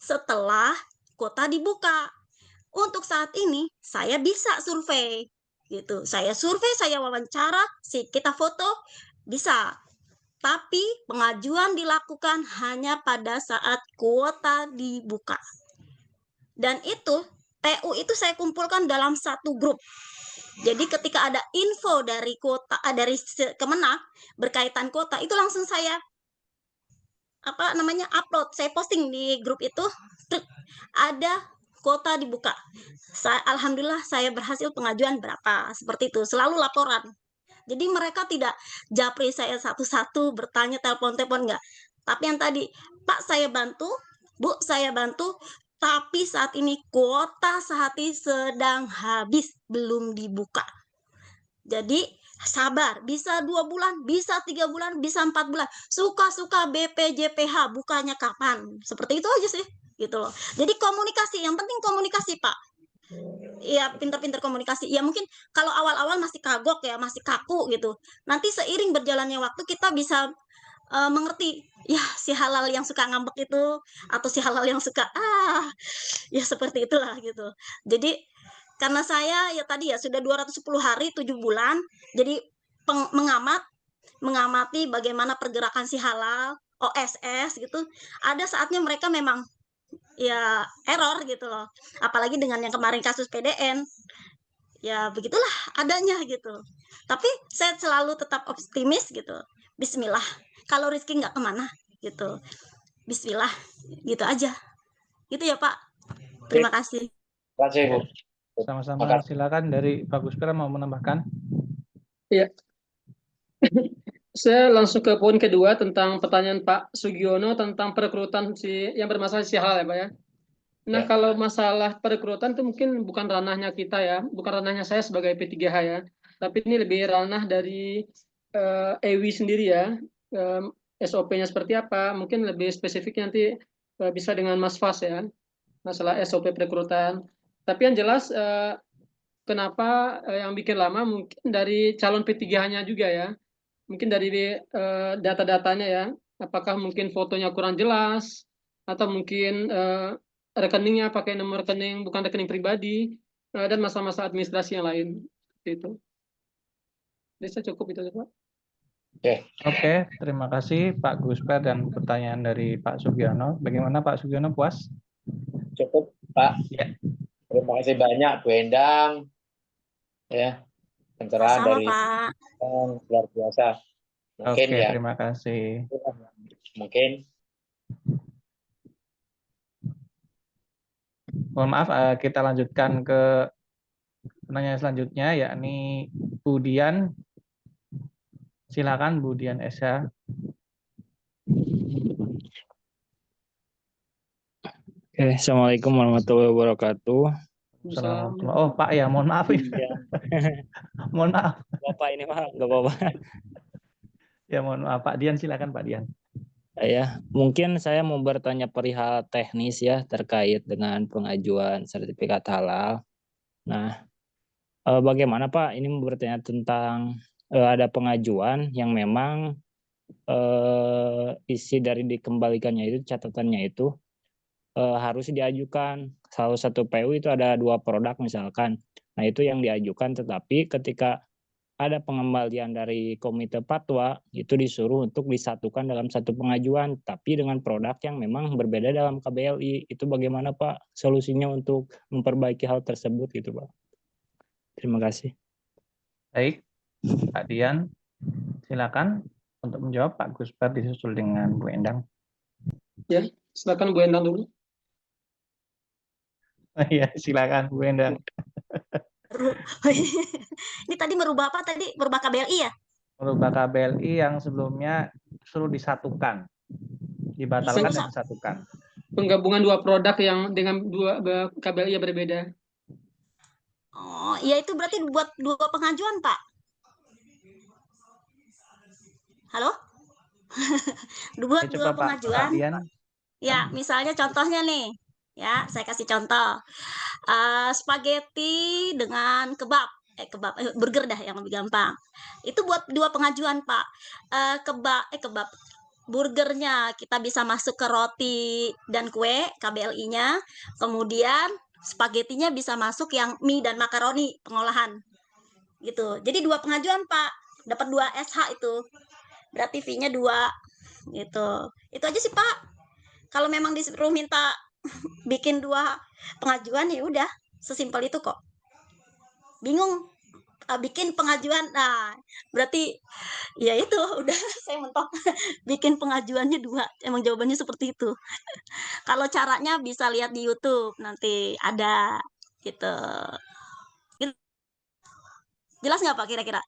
setelah kuota dibuka. Untuk saat ini saya bisa survei gitu. Saya survei, saya wawancara, kita foto bisa. Tapi pengajuan dilakukan hanya pada saat kuota dibuka. Dan itu PU itu saya kumpulkan dalam satu grup. Jadi ketika ada info dari kuota dari Kemenak berkaitan kuota itu langsung saya upload, saya posting di grup itu, ada kuota dibuka. Alhamdulillah saya berhasil pengajuan berapa, seperti itu, selalu laporan. Jadi mereka tidak japri saya satu-satu bertanya telepon-telepon enggak. Tapi yang tadi, Pak saya bantu, Bu saya bantu, tapi saat ini kuota sehati sedang habis, belum dibuka. Jadi sabar, bisa 2 bulan, bisa 3 bulan, bisa 4 bulan. Suka-suka BPJPH bukanya kapan. Seperti itu aja sih, gitu loh. Jadi komunikasi, yang penting komunikasi, Pak. Iya, pintar-pintar komunikasi. Ya mungkin kalau awal-awal masih kagok ya, masih kaku gitu. Nanti seiring berjalannya waktu kita bisa mengerti. Ya, si halal yang suka ngambek itu atau si halal yang suka ya seperti itulah gitu. Jadi karena saya ya tadi ya sudah 210 hari 7 bulan. Jadi mengamati bagaimana pergerakan si halal, OSS gitu. Ada saatnya mereka memang ya error gitu loh. Apalagi dengan yang kemarin kasus PDN. Ya begitulah adanya gitu. Tapi saya selalu tetap optimis gitu. Bismillah. Kalau rezeki nggak kemana gitu. Bismillah. Gitu aja. Gitu ya Pak. Terima kasih. Terima kasih, Bu. Sama-sama, silakan dari Pak Gusper mau menambahkan. Iya. Saya langsung ke poin kedua tentang pertanyaan Pak Sugiono tentang perekrutan yang bermasalah si halal ya Pak ya. Nah, kalau masalah perekrutan itu mungkin bukan ranahnya kita ya, bukan ranahnya saya sebagai P3H ya, tapi ini lebih ranah dari EWI sendiri ya, SOP-nya seperti apa, mungkin lebih spesifik nanti bisa dengan Mas Fas ya, masalah SOP perekrutan. Tapi yang jelas kenapa yang bikin lama mungkin dari calon P3H-nya juga ya, mungkin dari data-datanya ya, apakah mungkin fotonya kurang jelas, atau mungkin rekeningnya pakai nomor rekening bukan rekening pribadi, dan masalah-masalah administrasi yang lain. Itu. Bisa cukup itu, Pak. Oke, terima kasih Pak Gusper dan pertanyaan dari Pak Sugiono. Bagaimana Pak Sugiono, puas? Cukup, Pak. Ya. Terima kasih banyak, Bu Endang. Ya, pencerahan dari Pak. Luar biasa. Mungkin Oke, ya. terima kasih. Mungkin. Mohon maaf, kita lanjutkan ke pertanyaan selanjutnya, yakni Bu Dian. Silakan Bu Dian Esa. Oke, Assalamualaikum warahmatullahi wabarakatuh. Assalamualaikum. Oh Pak ya, mohon maaf ya. Mohon maaf. Bapak ini Pak, nggak apa-apa. Ya mohon maaf Pak Dian, silakan Pak Dian. Ya, mungkin saya mau bertanya perihal teknis ya terkait dengan pengajuan sertifikat halal. Nah, bagaimana Pak ini mau bertanya tentang ada pengajuan yang memang isi dari dikembalikannya itu, catatannya itu harus diajukan. Salah satu PU itu ada 2 produk misalkan. Nah, itu yang diajukan, tetapi ketika ada pengembalian dari komite fatwa itu disuruh untuk disatukan dalam satu pengajuan, tapi dengan produk yang memang berbeda dalam KBLI. Itu bagaimana Pak solusinya untuk memperbaiki hal tersebut gitu Pak? Terima kasih. Baik, Pak Dian, silakan untuk menjawab. Pak Gusper disusul dengan Bu Endang. Ya, silakan Bu Endang dulu. Ya, silakan Bu Endang. Ini tadi merubah apa tadi? Merubah KBLI ya? merubah KBLI yang sebelumnya suruh disatukan, dibatalkan dan disatukan. Penggabungan dua produk yang dengan dua KBLI yang berbeda. Oh, ya itu berarti buat dua pengajuan, Pak. Halo? Buat Ya, dua coba Pak pengajuan. Dian. Ya, misalnya contohnya nih. Ya, saya kasih contoh. Spaghetti dengan kebab. Burger dah yang lebih gampang. Itu buat dua pengajuan, Pak. Kebab. Burgernya kita bisa masuk ke roti dan kue, KBLI-nya. Kemudian spagettinya bisa masuk yang mie dan makaroni pengolahan. Gitu. Jadi dua pengajuan, Pak. Dapat 2 SH itu. Berarti fee-nya 2 gitu. Itu aja sih, Pak. Kalau memang disuruh minta bikin 2 pengajuan ya udah, sesimpel itu kok. Bingung bikin pengajuan. Nah, berarti ya itu udah saya mentok. Bikin pengajuannya 2. Emang jawabannya seperti itu. Kalau caranya bisa lihat di YouTube, nanti ada gitu. Jelas nggak Pak kira-kira?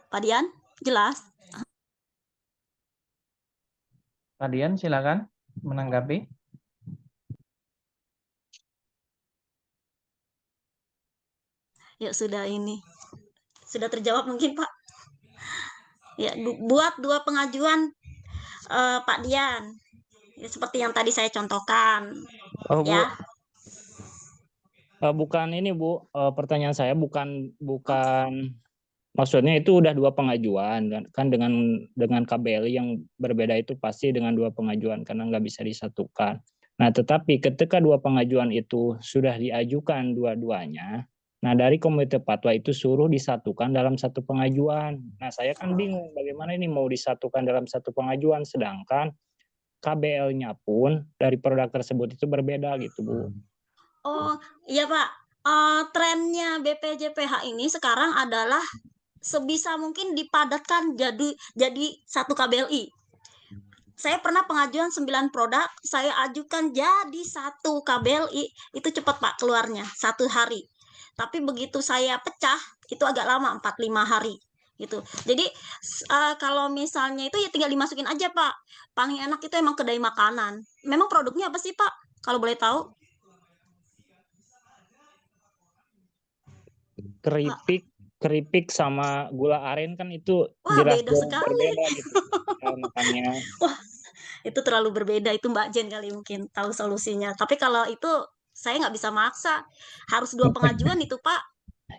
Pak Dian, jelas? Pak Dian, silakan menanggapi. Ya sudah ini. Sudah terjawab mungkin Pak. Ya, buat 2 pengajuan Pak Dian. Ya, seperti yang tadi saya contohkan. Oh, Bu. Ya. Bukan ini Bu, pertanyaan saya bukan maksudnya itu udah 2 pengajuan kan dengan KBLI yang berbeda itu pasti dengan 2 pengajuan karena nggak bisa disatukan. Nah, tetapi ketika 2 pengajuan itu sudah diajukan dua-duanya, nah dari komite fatwa itu suruh disatukan dalam 1 pengajuan. Nah, saya kan bingung bagaimana ini mau disatukan dalam 1 pengajuan sedangkan KBL-nya pun dari produk tersebut itu berbeda gitu, Bu. Oh, iya Pak. Trennya BPJPH ini sekarang adalah sebisa mungkin dipadatkan jadi 1 KBLI. Saya pernah pengajuan 9 produk, saya ajukan jadi 1 KBLI, itu cepat Pak keluarnya, 1 hari. Tapi begitu saya pecah, itu agak lama, 4-5 hari gitu. Jadi kalau misalnya itu ya tinggal dimasukin aja Pak. Paling enak itu emang kedai makanan. Memang produknya apa sih Pak? Kalau boleh tahu? Keripik sama gula aren kan itu Wah, jelas beda sekali. berbeda gitu. Makanya. Wah, itu terlalu berbeda. Itu Mbak Jen kali mungkin tahu solusinya. Tapi kalau itu saya nggak bisa maksa. Harus 2 pengajuan itu Pak.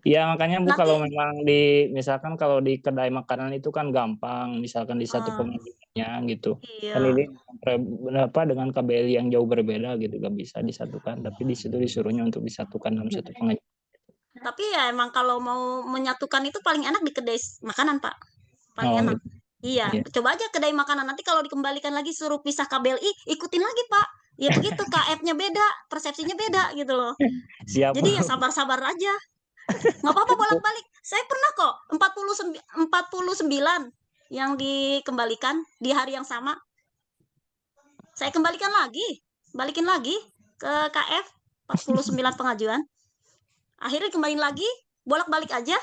Ya makanya Bu, Nanti, kalau memang misalkan kalau di kedai makanan itu kan gampang, misalkan di 1 pengajuannya gitu. Iya. Kan ini dengan KBLI yang jauh berbeda gitu, gak bisa disatukan. Tapi di situ disuruhnya untuk disatukan dalam 1 pengajuan. Tapi ya emang kalau mau menyatukan itu paling enak di kedai makanan Pak. Paling enak. Gitu. Iya, coba aja kedai makanan. Nanti kalau dikembalikan lagi suruh pisah KBLI, ikutin lagi Pak. Ya begitu, KF-nya beda, persepsinya beda gitu loh. Siap. Jadi ya sabar-sabar aja. Nggak apa-apa bolak-balik. Saya pernah kok 49 yang dikembalikan di hari yang sama. Saya kembalikan lagi, balikin lagi ke KF 49 pengajuan. Akhirnya kembaliin lagi, bolak-balik aja.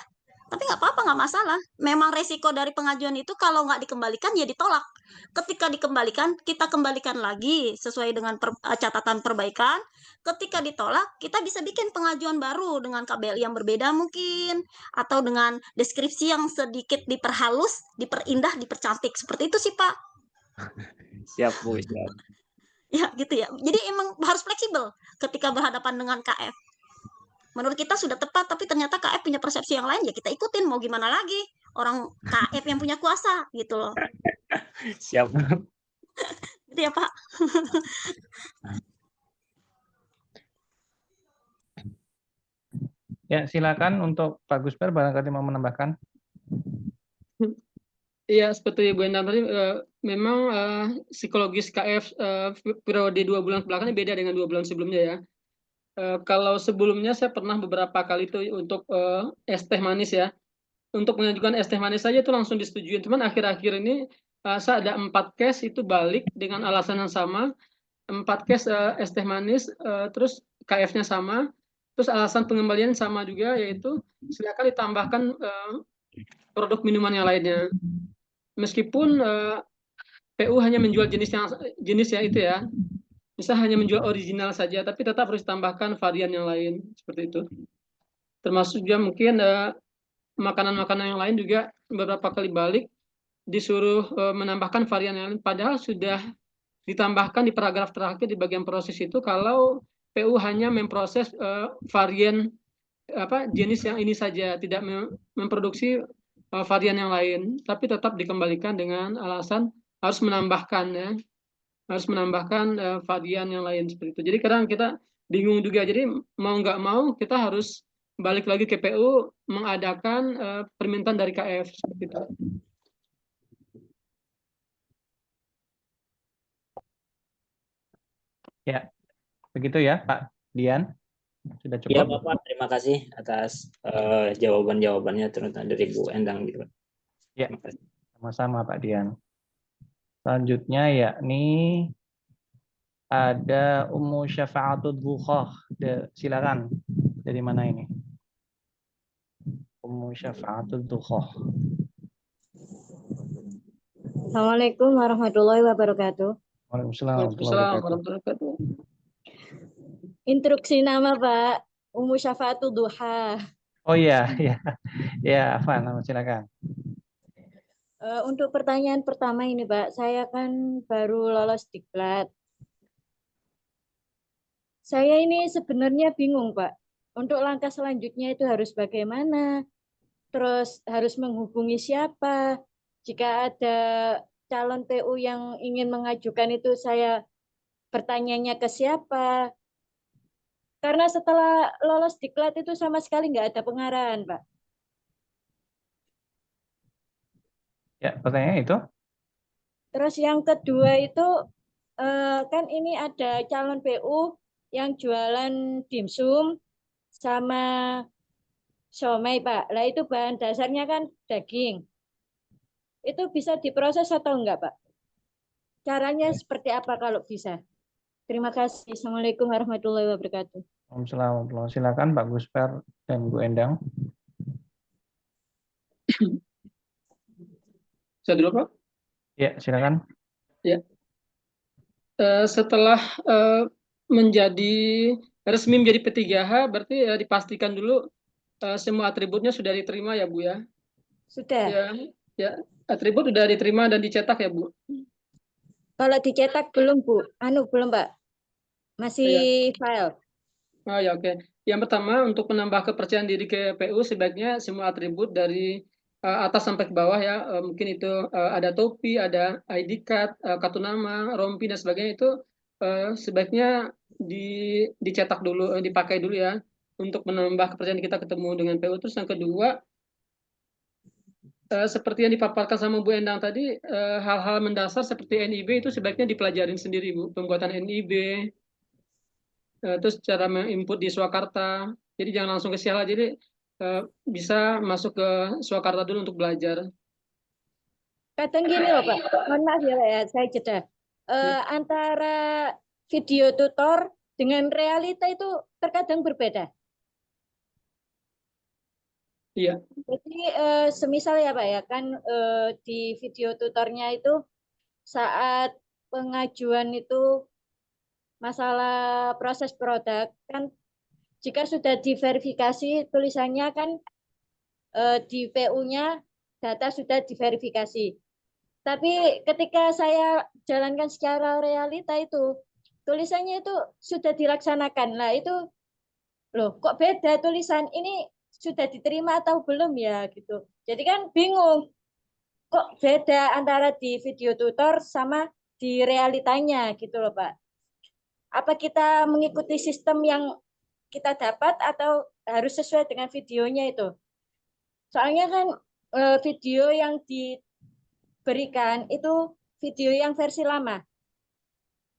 Tapi nggak apa-apa, nggak masalah. Memang resiko dari pengajuan itu kalau nggak dikembalikan ya ditolak. Ketika dikembalikan, kita kembalikan lagi sesuai dengan catatan perbaikan. Ketika ditolak, kita bisa bikin pengajuan baru dengan KBLI yang berbeda mungkin. Atau dengan deskripsi yang sedikit diperhalus, diperindah, dipercantik. Seperti itu sih Pak. Siap Bu, siap. Ya gitu ya. Jadi emang harus fleksibel ketika berhadapan dengan KF. Menurut kita sudah tepat, tapi ternyata KF punya persepsi yang lain, ya kita ikutin, mau gimana lagi. Orang KF yang punya kuasa, gitu loh. Siap. Gitu ya, Pak. Ya, silakan untuk Pak Gusper, barangkali mau menambahkan. Iya, seperti Bu Endang tadi, memang psikologis KF periode 2 bulan belakangnya beda dengan 2 bulan sebelumnya ya. Kalau sebelumnya saya pernah beberapa kali itu untuk es teh manis ya. Untuk mengajukan es teh manis saja itu langsung disetujui. Cuman akhir-akhir ini saya ada 4 case itu balik dengan alasan yang sama. 4 case es teh manis, terus KF-nya sama. Terus alasan pengembalian sama juga, yaitu silakan ditambahkan produk minuman yang lainnya. Meskipun PU hanya menjual jenis yang itu ya, misal hanya menjual original saja, tapi tetap harus ditambahkan varian yang lain seperti itu. Termasuk juga mungkin makanan-makanan yang lain juga beberapa kali balik disuruh menambahkan varian yang lain, padahal sudah ditambahkan di paragraf terakhir di bagian proses itu kalau PU hanya memproses varian jenis yang ini saja, tidak memproduksi varian yang lain, tapi tetap dikembalikan dengan alasan harus menambahkan ya, harus menambahkan varian yang lain seperti itu. Jadi kadang kita bingung juga. Jadi mau nggak mau kita harus balik lagi ke PU mengadakan permintaan dari KF seperti itu. Ya, begitu ya Pak Dian. Sudah Ya cukup? Bapak, terima kasih atas jawaban-jawabannya terutama dari Bu Endang gitu. Ya, Terima kasih. sama-sama Pak Dian. Selanjutnya yakni ada Ummu Syafa'atul Bukhah. Silakan. Dari mana ini? Ummu Syafa'atul Bukhah. Assalamualaikum warahmatullahi wabarakatuh. Waalaikumsalam warahmatullahi Waalaikumsalam wabarakatuh. warahmatullahi wabarakatuh. Instruksi nama Pak, Ummu Syafaatul Duha. Oh iya, ya. Ya, Afan, silakan. Untuk pertanyaan pertama ini Pak, saya kan baru lolos diklat. Saya ini sebenarnya bingung Pak, untuk langkah selanjutnya itu harus bagaimana, terus harus menghubungi siapa, jika ada calon PU yang ingin mengajukan itu saya bertanyanya ke siapa. Karena setelah lolos diklat itu sama sekali nggak ada pengarahan, Pak. Ya, pertanyaannya itu? Terus yang kedua itu, kan ini ada calon PU yang jualan dimsum sama somai, Pak. Lah itu bahan dasarnya kan daging. Itu bisa diproses atau enggak, Pak? Caranya seperti apa kalau bisa? Terima kasih. Assalamualaikum warahmatullahi wabarakatuh. Waalaikumsalam. Silakan Pak Gusper dan Bu Endang. Saya dulu Pak. Ya, silakan. Ya. Setelah menjadi resmi menjadi P3H, berarti dipastikan dulu semua atributnya sudah diterima ya Bu ya. Sudah. Ya, atribut sudah diterima dan dicetak ya Bu. Kalau dicetak belum Bu? Belum Pak. Masih file. Oh ya oke. Yang pertama untuk menambah kepercayaan diri ke PU sebaiknya semua atribut dari atas sampai ke bawah ya, mungkin itu ada topi, ada ID card, kartu nama, rompi dan sebagainya itu sebaiknya dicetak dulu, dipakai dulu ya untuk menambah kepercayaan kita ketemu dengan PU. Terus yang kedua seperti yang dipaparkan sama Bu Endang tadi, hal-hal mendasar seperti NIB itu sebaiknya dipelajarin sendiri Bu, pembuatan NIB. Terus cara menginput di Swakarta, jadi jangan langsung ke Siala, jadi bisa masuk ke Swakarta dulu untuk belajar. Kadang gini loh Pak, mohon maaf ya Pak ya, saya jeda. Antara video tutor dengan realita itu terkadang berbeda. Iya. Jadi semisal ya Pak ya, kan di video tutornya itu saat pengajuan itu masalah proses produk kan, jika sudah diverifikasi tulisannya kan di PU-nya data sudah diverifikasi. Tapi ketika saya jalankan secara realita itu tulisannya itu sudah dilaksanakan. Nah itu loh kok beda tulisan ini, sudah diterima atau belum ya gitu. Jadi kan bingung kok beda antara di video tutor sama di realitanya gitu loh Pak. Apa kita mengikuti sistem yang kita dapat atau harus sesuai dengan videonya itu? Soalnya kan video yang diberikan itu video yang versi lama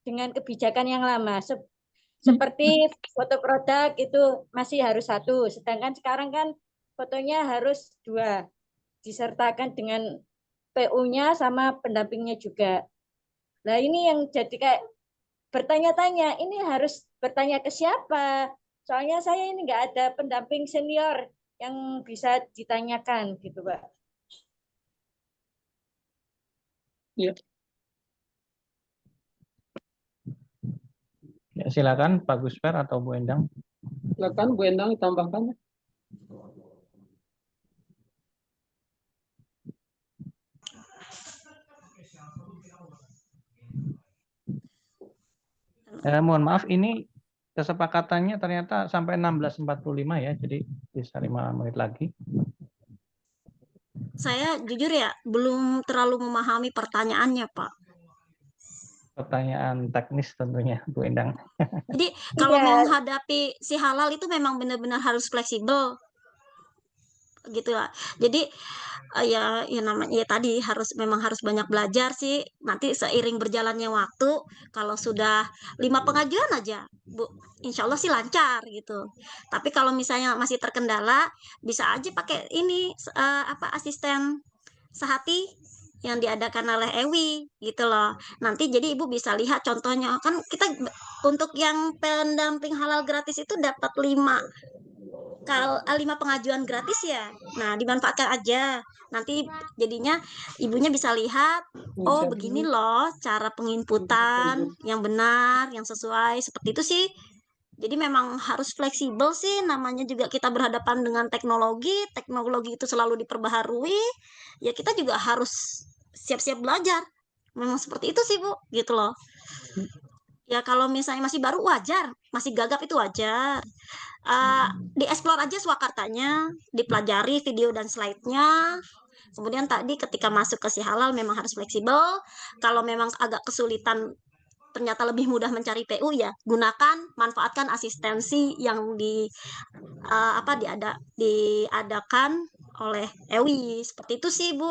dengan kebijakan yang lama. Seperti foto produk itu masih harus 1, sedangkan sekarang kan fotonya harus 2, disertakan dengan PU-nya sama pendampingnya juga. Nah ini yang jadi kayak bertanya-tanya, ini harus bertanya ke siapa? Soalnya saya ini nggak ada pendamping senior yang bisa ditanyakan gitu, Pak. Ya, silakan Pak Gusper atau Bu Endang. Silakan Bu Endang ditambahkan. Mohon maaf, ini kesepakatannya ternyata sampai 16.45 ya, jadi bisa 5 menit lagi. Saya jujur ya belum terlalu memahami pertanyaannya, Pak. Pertanyaan teknis tentunya, Bu Endang. Jadi kalau Iya. menghadapi si halal itu memang benar-benar harus fleksibel gitu lah. Jadi ya namanya ya tadi memang harus banyak belajar sih. Nanti seiring berjalannya waktu, kalau sudah 5 pengajuan aja, Bu, insya Allah sih lancar gitu. Tapi kalau misalnya masih terkendala, bisa aja pakai ini asisten sehati yang diadakan oleh Ewi gitu loh. Nanti jadi Ibu bisa lihat contohnya, kan kita untuk yang pendamping halal gratis itu dapat 5 pengajuan gratis ya. Nah, dimanfaatkan aja. Nanti jadinya ibunya bisa lihat, oh begini loh cara penginputan yang benar, yang sesuai, seperti itu sih. Jadi memang harus fleksibel sih, namanya juga kita berhadapan dengan teknologi itu selalu diperbaharui, ya kita juga harus siap-siap belajar. Memang seperti itu sih, Bu, gitu loh. Ya kalau misalnya masih baru wajar, masih gagap itu wajar. Dieksplor aja swakartanya, dipelajari video dan slide-nya. Kemudian tadi ketika masuk ke si halal memang harus fleksibel. Kalau memang agak kesulitan, ternyata lebih mudah mencari PU, ya manfaatkan asistensi yang diadakan oleh Ewi. Seperti itu sih, Bu.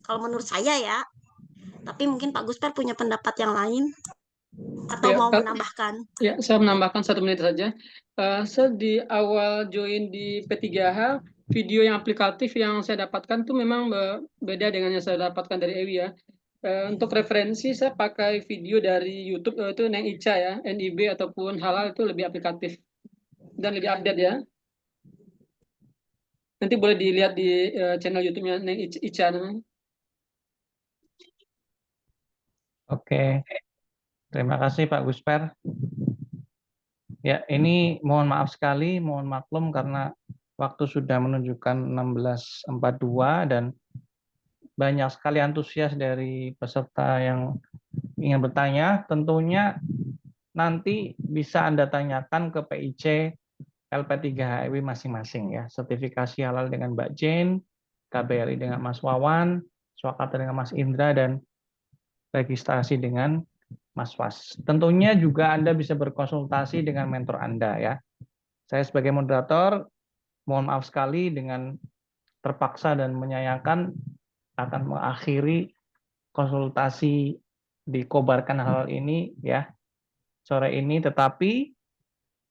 Kalau menurut saya ya. Tapi mungkin Pak Gusper punya pendapat yang lain atau Ya, mau menambahkan. Ya, saya menambahkan 1 menit saja. Saya di awal join di P3H, video yang aplikatif yang saya dapatkan tuh memang beda dengan yang saya dapatkan dari Ewi ya. Untuk referensi saya pakai video dari YouTube itu Neng Ica ya, NIB ataupun halal itu lebih aplikatif dan lebih update ya. Nanti boleh dilihat di channel YouTube-nya Neng Ica namanya. Oke. Terima kasih Pak Gusper. Ya, ini mohon maaf sekali, mohon maklum karena waktu sudah menunjukkan 16.42 dan banyak sekali antusias dari peserta yang ingin bertanya. Tentunya nanti bisa Anda tanyakan ke PIC LP3HEW masing-masing ya. Sertifikasi halal dengan Mbak Jane, KBRI dengan Mas Wawan, Swakarta dengan Mas Indra, dan registrasi dengan Mas Was. Tentunya juga Anda bisa berkonsultasi dengan mentor Anda ya. Saya sebagai moderator, mohon maaf sekali dengan terpaksa dan menyayangkan akan mengakhiri konsultasi dikobarkan hal ini ya sore ini. Tetapi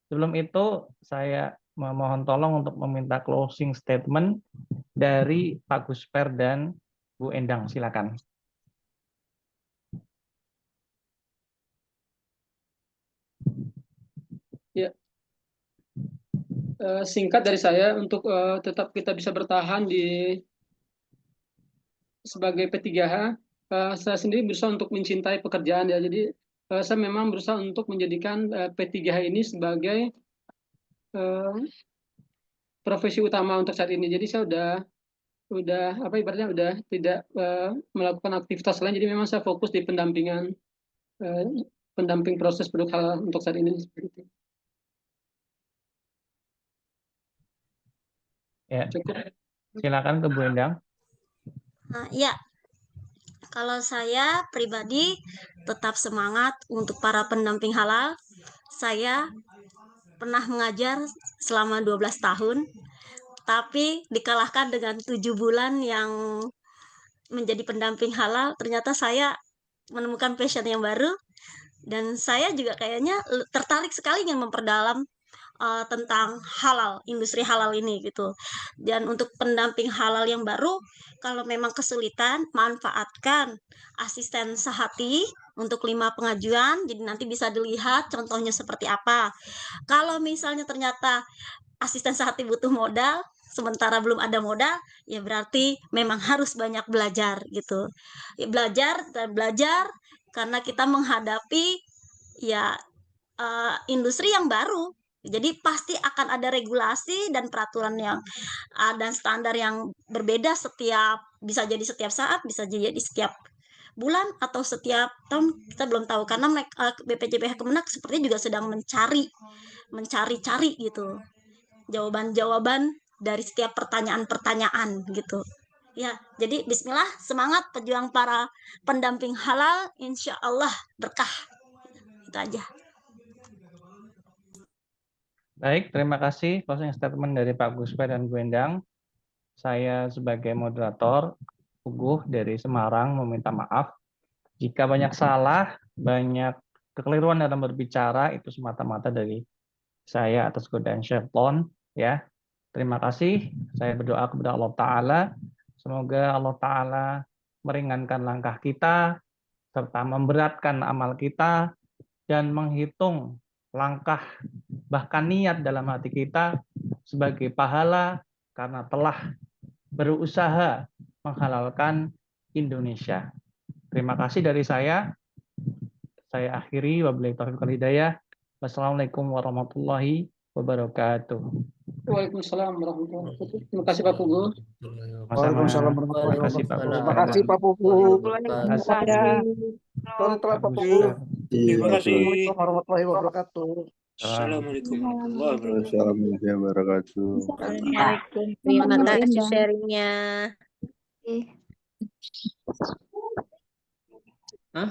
sebelum itu saya memohon tolong untuk meminta closing statement dari Pak Gusper dan Bu Endang. Silakan. Ya, singkat dari saya untuk tetap kita bisa bertahan sebagai P3H. Saya sendiri berusaha untuk mencintai pekerjaan ya. Jadi saya memang berusaha untuk menjadikan P3H ini sebagai profesi utama untuk saat ini. Jadi saya udah ibaratnya udah tidak melakukan aktivitas lain. Jadi memang saya fokus di pendamping proses produk halal untuk saat ini. Ya, silakan ke Bu Endang. Ya, kalau saya pribadi tetap semangat untuk para pendamping halal. Saya pernah mengajar selama 12 tahun, tapi dikalahkan dengan 7 bulan yang menjadi pendamping halal. Ternyata saya menemukan passion yang baru, dan saya juga kayaknya tertarik sekali ingin memperdalam tentang halal, industri halal ini gitu. Dan untuk pendamping halal yang baru, kalau memang kesulitan, manfaatkan asisten sehati untuk 5 pengajuan, jadi nanti bisa dilihat contohnya seperti apa. Kalau misalnya ternyata asisten sehati butuh modal, sementara belum ada modal, ya berarti memang harus banyak belajar gitu. Ya, belajar dan belajar karena kita menghadapi ya industri yang baru. Jadi pasti akan ada regulasi dan peraturan yang dan standar yang berbeda bisa jadi setiap saat, bisa jadi setiap bulan atau setiap tahun, kita belum tahu karena BPJPH Kemenak sepertinya juga sedang mencari-cari gitu jawaban-jawaban dari setiap pertanyaan-pertanyaan gitu. Ya, jadi bismillah, semangat pejuang para pendamping halal, insya Allah berkah. Itu aja. Baik, terima kasih closing statement dari Pak Guspe dan Bu Endang. Saya sebagai moderator, Uguh dari Semarang, meminta maaf jika banyak salah, banyak kekeliruan dalam berbicara, itu semata-mata dari saya atas godaan syaitan. Ya, terima kasih. Saya berdoa kepada Allah Ta'ala, semoga Allah Ta'ala meringankan langkah kita, serta memberatkan amal kita, dan menghitung langkah bahkan niat dalam hati kita sebagai pahala karena telah berusaha menghalalkan Indonesia. Terima kasih dari saya. Saya akhiri, wabillahi taufiq wal hidayah. Wassalamualaikum warahmatullahi wabarakatuh. Waalaikumsalam warahmatullahi wabarakatuh. Terima kasih Pak Pugu. Waalaikumsalam Terima warahmatullahi kasih Pak wabarakatuh. Guspe. Terima kasih Pak Pugu. Terima kasih Sorry telat Pak Pak Guspe. Pugu. Terima kasih. Assalamualaikum warahmatullahi wabarakatuh. Assalamualaikum warahmatullahi wabarakatuh. Assalamualaikum wabarakatuh. Assalamualaikum. Terima kasih Mbak. sharingnya. Hah?